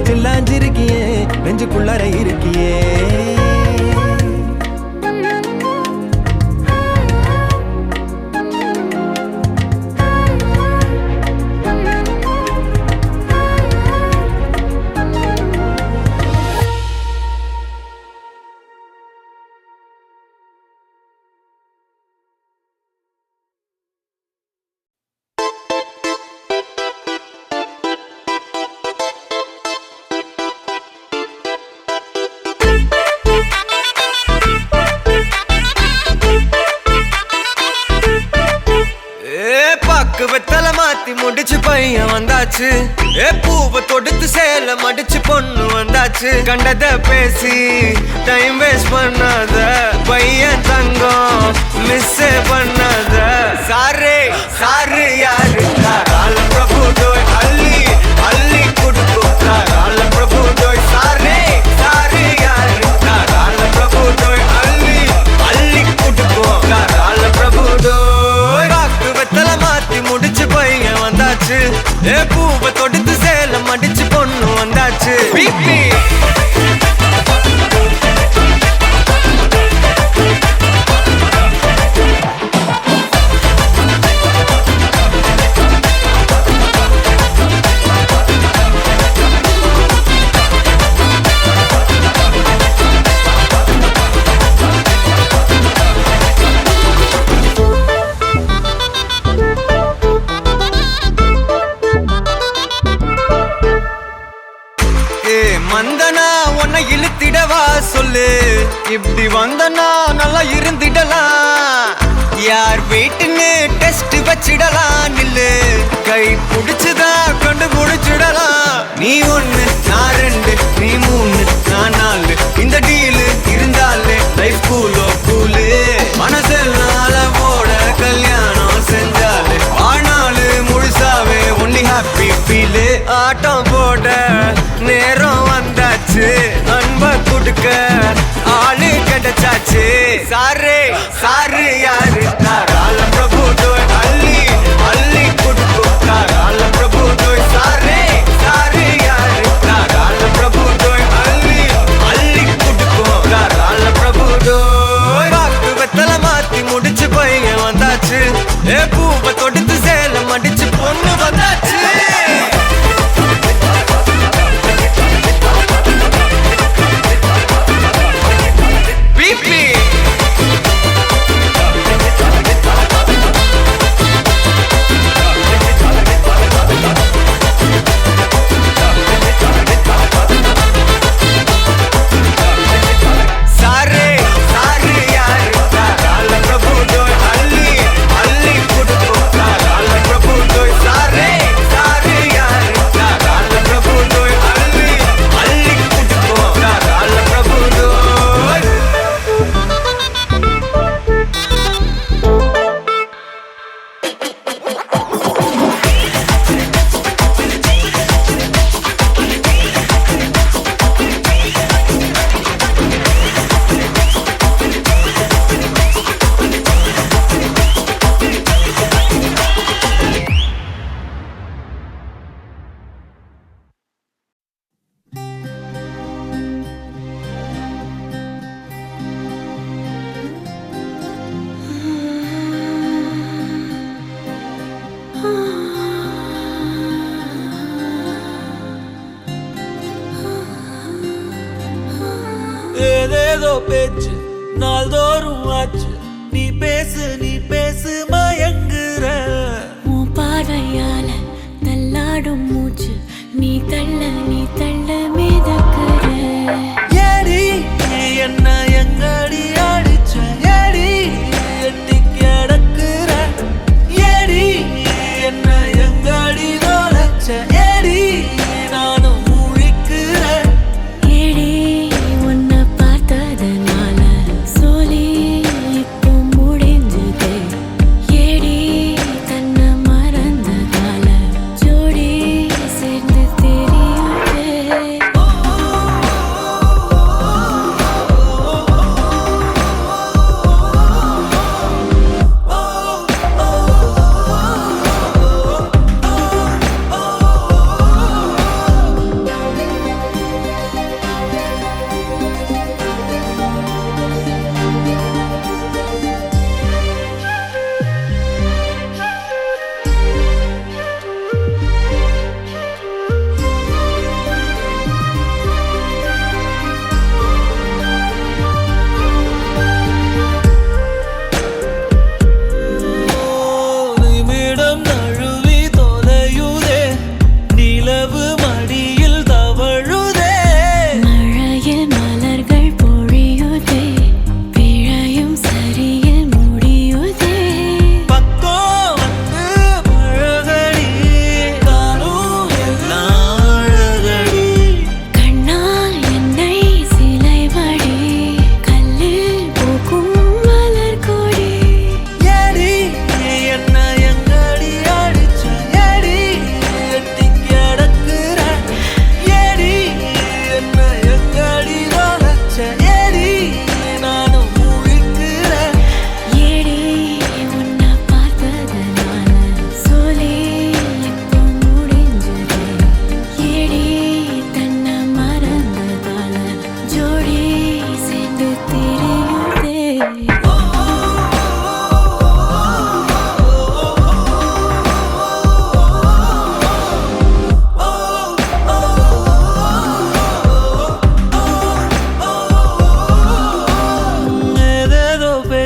சில்லாஞ்சிருக்கியே நெஞ்சுக்குள்ளார இருக்கியே படிச்சு பையன் வந்தாச்சு பூவை தொடுத்து சேல மடிச்சு பொண்ணு வந்தாச்சு கண்டத பேசி டைம் வேஸ்ட் பண்ணாத பையன் தங்கம் மிஸ் பண்ணாத சாரே சாரு யாரு கால பிரபு டோய் அள்ளி அள்ளி குடுக்கும் கால பிரபு டோய் சாரே சாரு யாரு கால பிரபு டோய் அள்ளி அள்ளி குடுக்கும் கால பிரபு டோய் ராக்கு வெத்தல மாத்தி முடிச்சு பையன் வந்தாச்சு பூவை தொடுத்து சேல மடிச்சு பொண்ணு வந்தாச்சு பிபி வந்தனா உன்னை இழுத்திடவா சொல்லு இப்படி வந்தனா நல்லா இருந்திடலாம் யார் வீட்டுன்னு டெஸ்ட் வச்சிடலாம் நில்லு கை புடிச்சுதா கொண்டு முடிச்சிடலாம் நீ ஒண்ணு நான் ரெண்டு நீ மூணு நான் நாலு இந்த டீலு இருந்தாலே லைஃப் கூலோ கூலு மனசெல்லாம் போட கல்யாணம் செஞ்சாலே ஆனாலு முழுசாவே ஒன்லி ஹாப்பி ஃபீலு ஆட்டம் போட நேரம் வந்தாச்சு அன்ப கொடுக்க ஆளு கிடைச்சாச்சு சாரே சாரு யாரு கால பிரபு டோய் அள்ளி அள்ளி கொடுக்கும் கால பிரபு டோய் சாரே சாரு யாரு கால பிரபு டோய் அள்ளி அள்ளி கொடுக்கும் கால பிரபு டோய் வாக்கு வெத்தல மாத்தி முடிச்சு பையன் வந்தாச்சு பூவை தொடுத்து சேல மடிச்சு பொண்ணு வந்தாச்சு ஏதேதோ பேச்சு நாள்தோறும் ஆச்சு நீ பேசு மயங்குற உன் பார்வையால தள்ளாடும் மூச்சு நீ தள்ள மிதக்குற ஏடி என்ன எங்கடி அடிச்ச ஏடி எட்டி கிடக்குற ஏடி என்ன எங்கடி நோலச்ச ஏடி நானும் முழிக்கிறேன் ஏடி உன்னை பார்த்ததனால சோலி இப்போ முடிஞ்சது ஏடி தன்னை மறந்ததால ஜோடி சேர்ந்து தெரியுது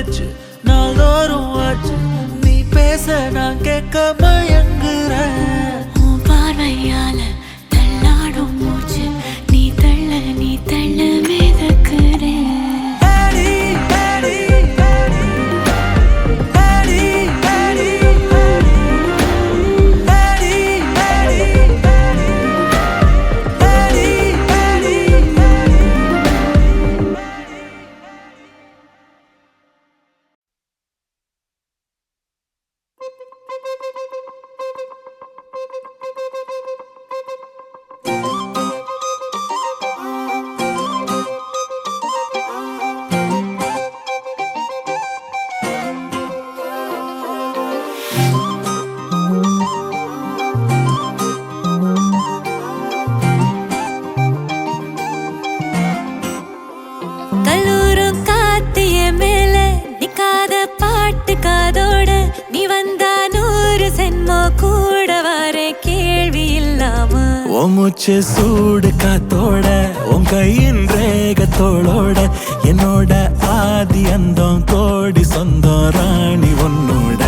பேச்சு நாள்தோறும் ஆச்சு நீ பேச நான் கேட்க பயங்குறேன் பார்வையால தள்ளாடும் மூச்சு நீ தள்ள மிதக்கிறேன் மூச்சு சூடு காத்தோட உன் கையின் ரேகத்தோளோட என்னோட ஆதி அந்தம் கோடி சொந்தம் ராணி உன்னோட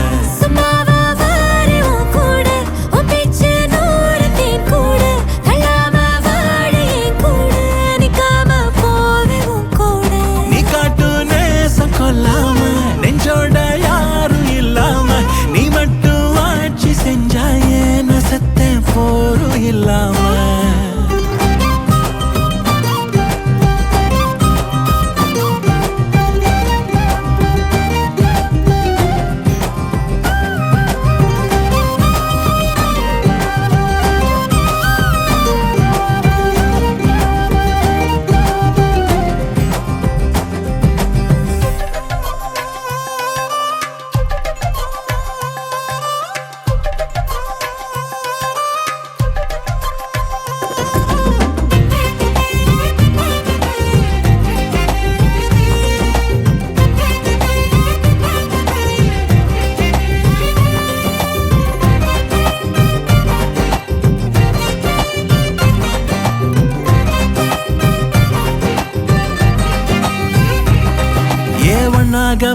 நீ காட்டு நேசம் கொல்லாம நெஞ்சோட யாரும் இல்லாம நீ மட்டும் ஆட்சி செஞ்சாயே நசத்தேன் போரும் இல்லாம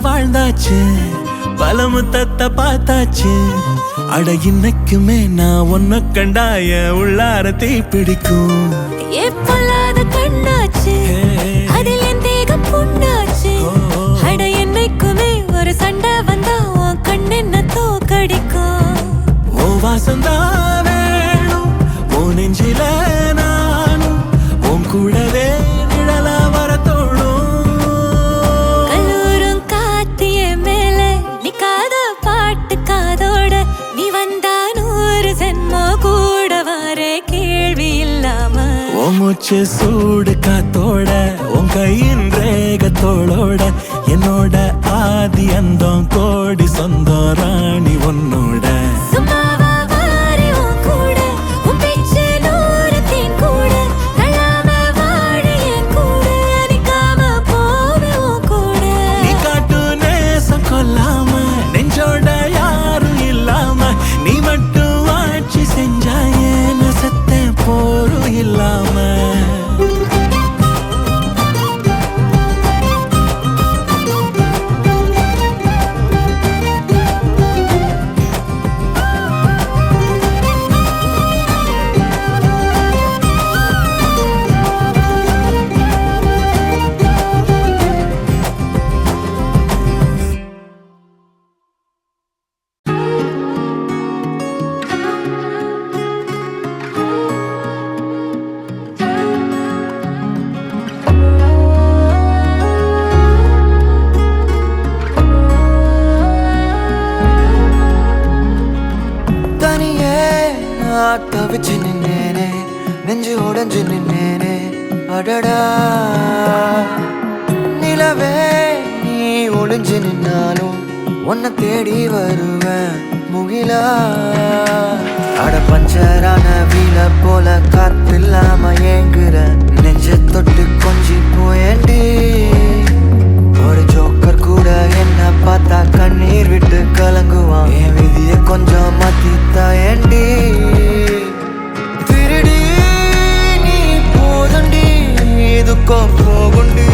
வாழ்ந்தாச்சு பல முத்தத்தை பார்த்தாச்சு அட இன்னைக்குமே நான் ஒன்ன கண்டாய உள்ளார தீ பிடிக்கும் எப்பொல்லாத கண்ணாச்சு அதில் என் தேகம் புண்ணாச்சு அட என்னைக்குமே ஒரு சண்டை வந்தா உன் கண்ணென்ன தோக்கடிக்கும் ஓ வாசந்தான் வேணும் ஓ நெஞ்சில நானும் உன் கூடவே நிழலா வர தோணும் மூச்சு சூடு காத்தோட உன் கையின் ரேகத்தோளோட என்னோட ஆதி அந்தம் கோடி சொந்தம் ராணி உன்னோட நீ காட்டு நேசம் கொல்லாம நெஞ்சோட யாரும் இல்லாம நீ மட்டும் ஆட்சி செஞ்சாயே நசத்தேன் போரும் இல்லாம தவிச்சு நின்னேனே நெஞ்சு உடஞ்சு நின்னேனே அடடா நிலவே நீ ஒளிஞ்சு நின்னாலும் உன்னை தேடி வருவேன் முகிலா அட பஞ்சரான வீல போல காத்தில்லாம ஏங்குற நெஞ்ச தொட்டு கொஞ்சி போயேண்டி ஒரு ஜோக்கர் கூட என்ன பார்த்தா கண்ணீர் விட்டு கலங்குவான் என் விதிய கொஞ்சம் மாத்தித்தாயேண்டி திருடி நீ போதண்டி இதுக்கோ போகுண்டி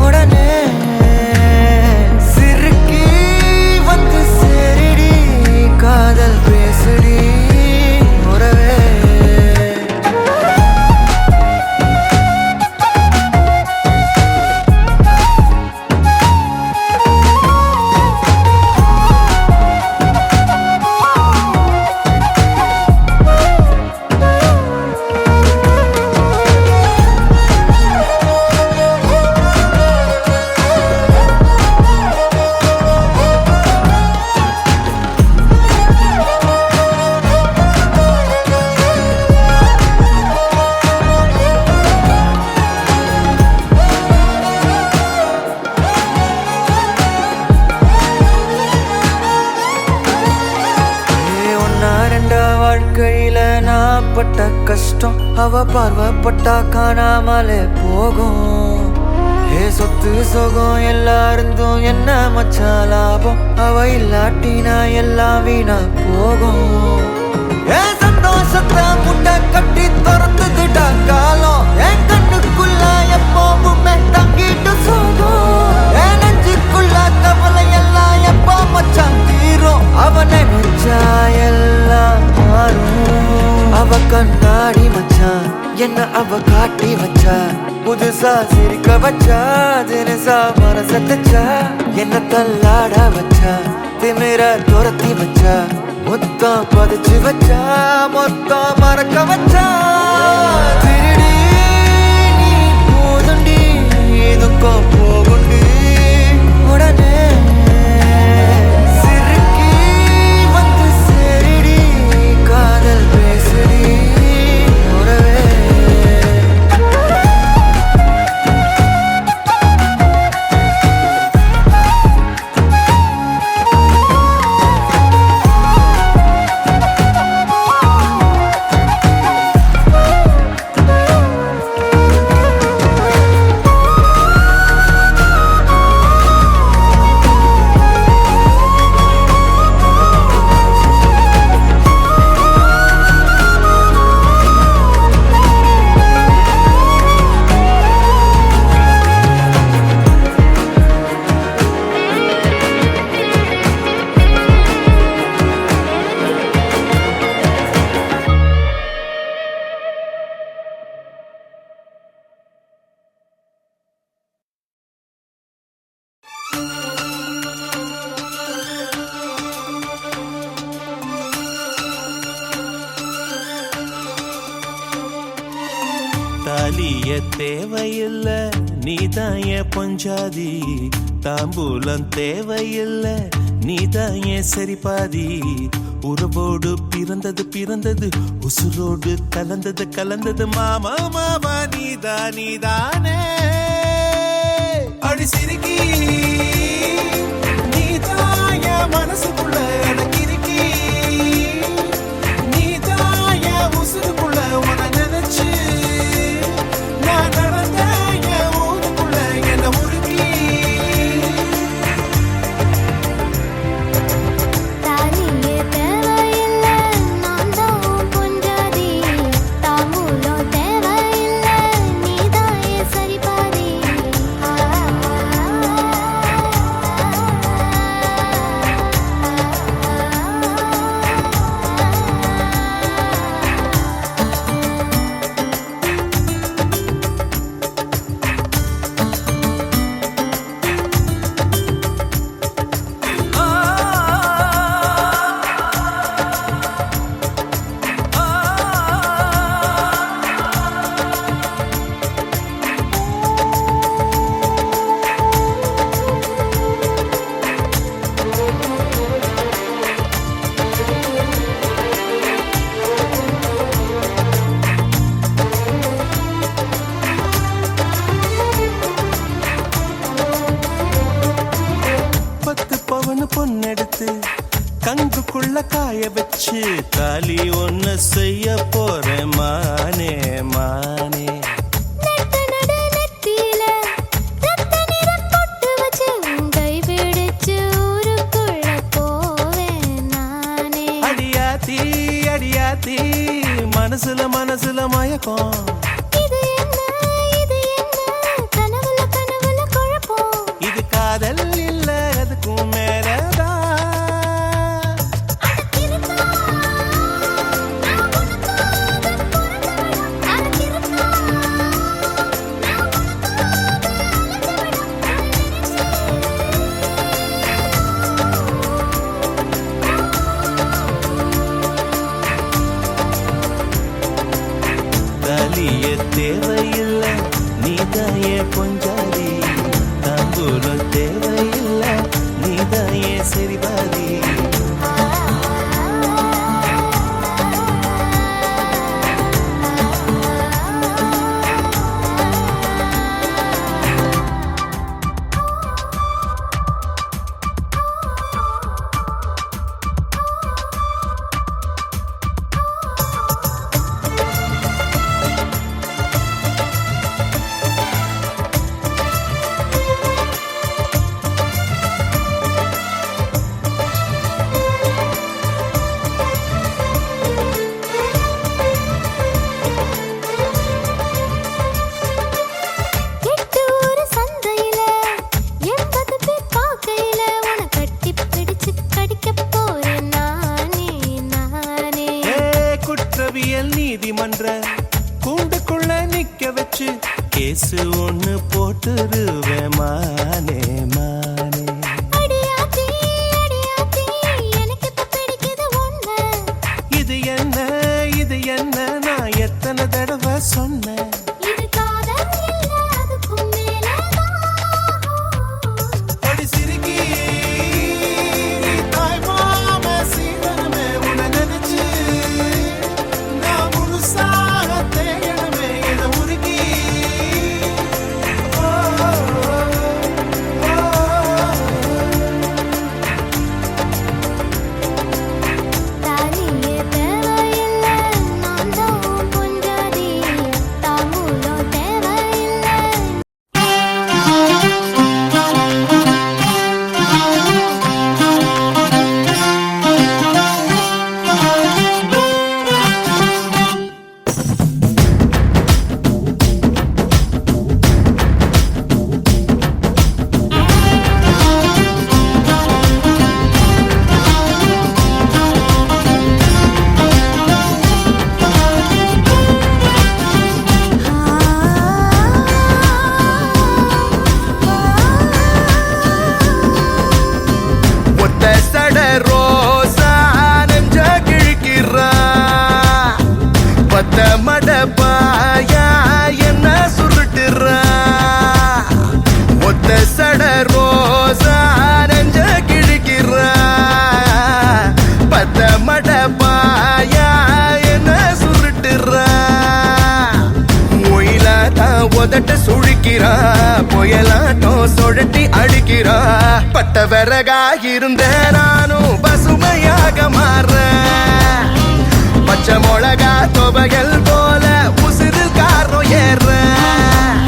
உடனே வாழ்க்கையில நான் பட்ட கஷ்டம் அவ பார்வப்பட்டா காணாமலே போகும். ஏ சொத்து சொகம் எல்லாருந்தும் என்ன மச்சான் லாபம், அவ இல்லாட்டினா எல்லாம் வீணா போகும். என் சந்தோஷத்தை முட்டை கட்டி திறந்துட்டா காலம், என் கண்ணுக்குள்ள எப்பவுமே தங்கிட்டு சோகம். என் நெஞ்சுக்குள்ள கவலை எல்லாம் எப்போ மச்சான் தீரும், அவ நினைச்சா எல்லாம் மாறும். அவ கண்ணாடி மச்சான் என்ன அவ காட்டி வச்சா, புதுசா சிரிக்க வச்சா, தினசா மனச தச்சா, என்ன தள்ளாட வச்சா, திமிர துரத்தி வச்சா, மொத்தம் பதிச்சு வச்சா, மொத்தம் மறக்க வச்சா. திருடி நீ போதுண்டி இதுக்கும் போகுண்டி உடனே சிறுக்கி வந்து சேரிடி காதல் பேசுடி உறவே. தாலிய தேவையில்ல நீதாய பொஞ்சாதி, தாம்பூலம் தேவையில்ல நீதாய சரிபாதி. உறவோடு பிறந்தது பிறந்தது, உசுரோடு கலந்தது கலந்தது, மாமா மாமா நீதானே. அடி சிரிக்கி நீதாய மனசுக்குள்ள எனக்கு இருக்கி, நீதாய உசுருக்குள்ள உன நினைச்சு நான் நடந்த என் ஊருக்குள்ள என்ன உருக்கி. தாலியே தேவையில்ல நான் தான் பொஞ்சாதி, தாம்பூலம் தேவையில்ல நீதாயே சரிபாதி. பொண்ணெடுத்து கங்குக்குள்ள காய வச்சு தாலி ஒன்னு செய்ய போறேன் மானே மானே. அடியாத்தி அடியாத்தி மனசுல மனசுல மயக்கம், இது காதல் இல்ல அதுக்கும் மேலதான். தாலிய தேவையில்லை நீதாய பொஞ்சாதி, தாம்பூலம் தேவையில்லை நீதாய சரிபாதி. பண்ற கூண்டுக்குள்ள நிக்க வச்சு கேசு ஒண்ணு போட்டுருவேன் மானே மானே. அடியாத்தி அடியாத்தி எனக்கு இப்ப பிடிக்குது ஒண்ணு. இது என்ன இது என்ன நான் எத்தனை தடவை சொன்னேன். இது காதல் இல்ல அதுக்கும் மேலதான். அடி சிரிக்கி தாய் மாம சீதனமே உன்னை நினைச்சு நான் முழுசாக தேயணுமே இதை உருகி. தாலியே தேவையில்ல நான் தான் பொஞ்சாதி. தாம்பூலம் தேவையில்ல. ஒத்த சட ரோசா நெஞ்ச கிழிக்கிறா பத்த மட பாயா என்ன சுருட்டுறா. ஒத்த சட ரோசா நெஞ்ச கிழிக்கிறா பத்த மட பாயா என்ன சுருட்டுறா. ஒயிலாதான் உதட்ட சுழிக்கிறா புயலாட்டம் சுழட்டி அடிக்கிறா. பட்ட விறகாயிருந்த நானும் பசுமையாக மாறுறேன். பச்சை மிளகா துவையல் போல உசிரில் காரம் ஏறுறேன்.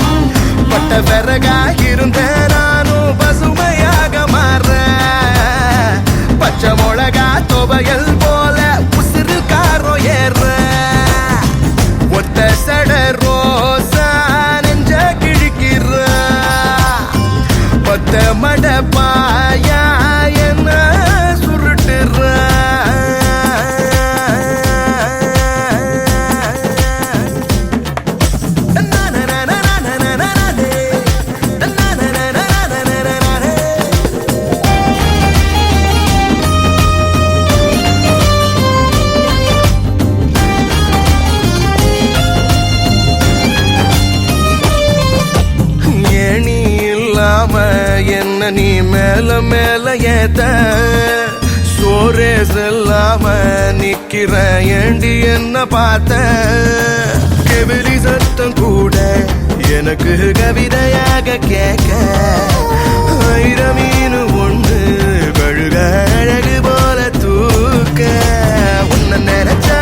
பட்ட விறகாயிருந்த நானும் பசுமையாக மாறுறேன். பச்சை மிளகா துவையல் போல உசிரில் காரம் ஏறுறேன். ஒத்த சட ரோசா நெஞ்ச கிழிக்கிறா பத்த மட பாயா என்ன சுருட்டுறா. ஏணி இல்லாம என்ன நீ மேல மேல ஏத்த சோரே செல்லாம நிக்கிற ஏண்டி என்ன பார்த்த. கெவிலி சத்தம் கூட எனக்கு கவிதையாக கேட்க ஐரமீனு ஒண்ணு கழுக அழகு போல தூக்க. உன்னை நினைச்சா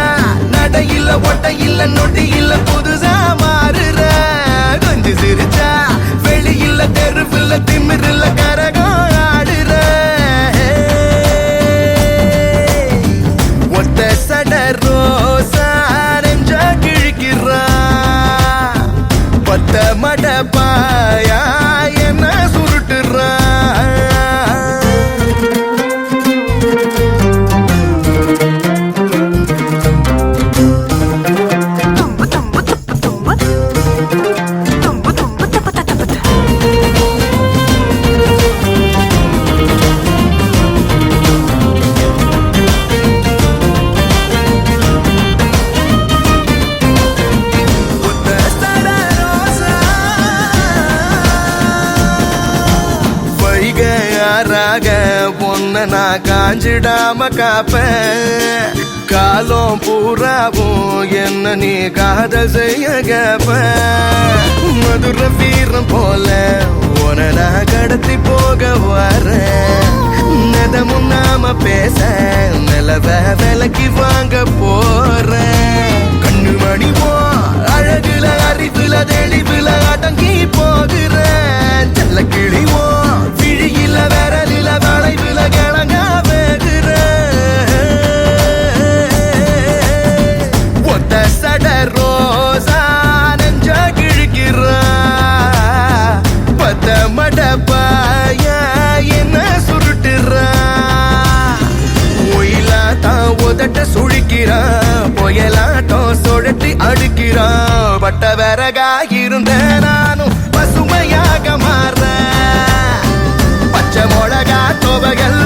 நடையில்ல ஒட்டையில்ல நொடியில்ல புதுசா மாறுற. கொஞ்சம் சிரிச்சா வெளியில்ல தெருவில்ல திமிரில்ல கரகம் ஆடுற. ஒத்த சட ரோசா நெஞ்ச கிழிக்கிறா பத்த மட பாயா என்ன சுருட்டுறா. பொன்ன நான் காஞ்சிடாம காப்பேன். காலம் பூராவும் என்ன நீ காதல் செய்ய கேப்பேன். மதுர வீரம் போல உன நான் கடத்தி போக வரேன். நதமும் நாம பேச நிலவ விலக்கி வாங்க போறேன். கண்ணு மணிவோ அழகுல அறிவுல தெளிவுல அடங்கி போகிறேன். செல்ல கிழிவோ விழியில விரலில வளைவுல கிழங்க வேகுற. ஒத்த சட ரோசா நெஞ்ச கிழிக்கிறா பத்த மட பாயா என்ன சுருட்டுறா. ஒயிலா தான் உதட்ட புரட்டி அடிக்கிறான் பட்ட விறகாயிருந்த நானும் பசுமையாக மாற பச்சை மிளகா துவையல்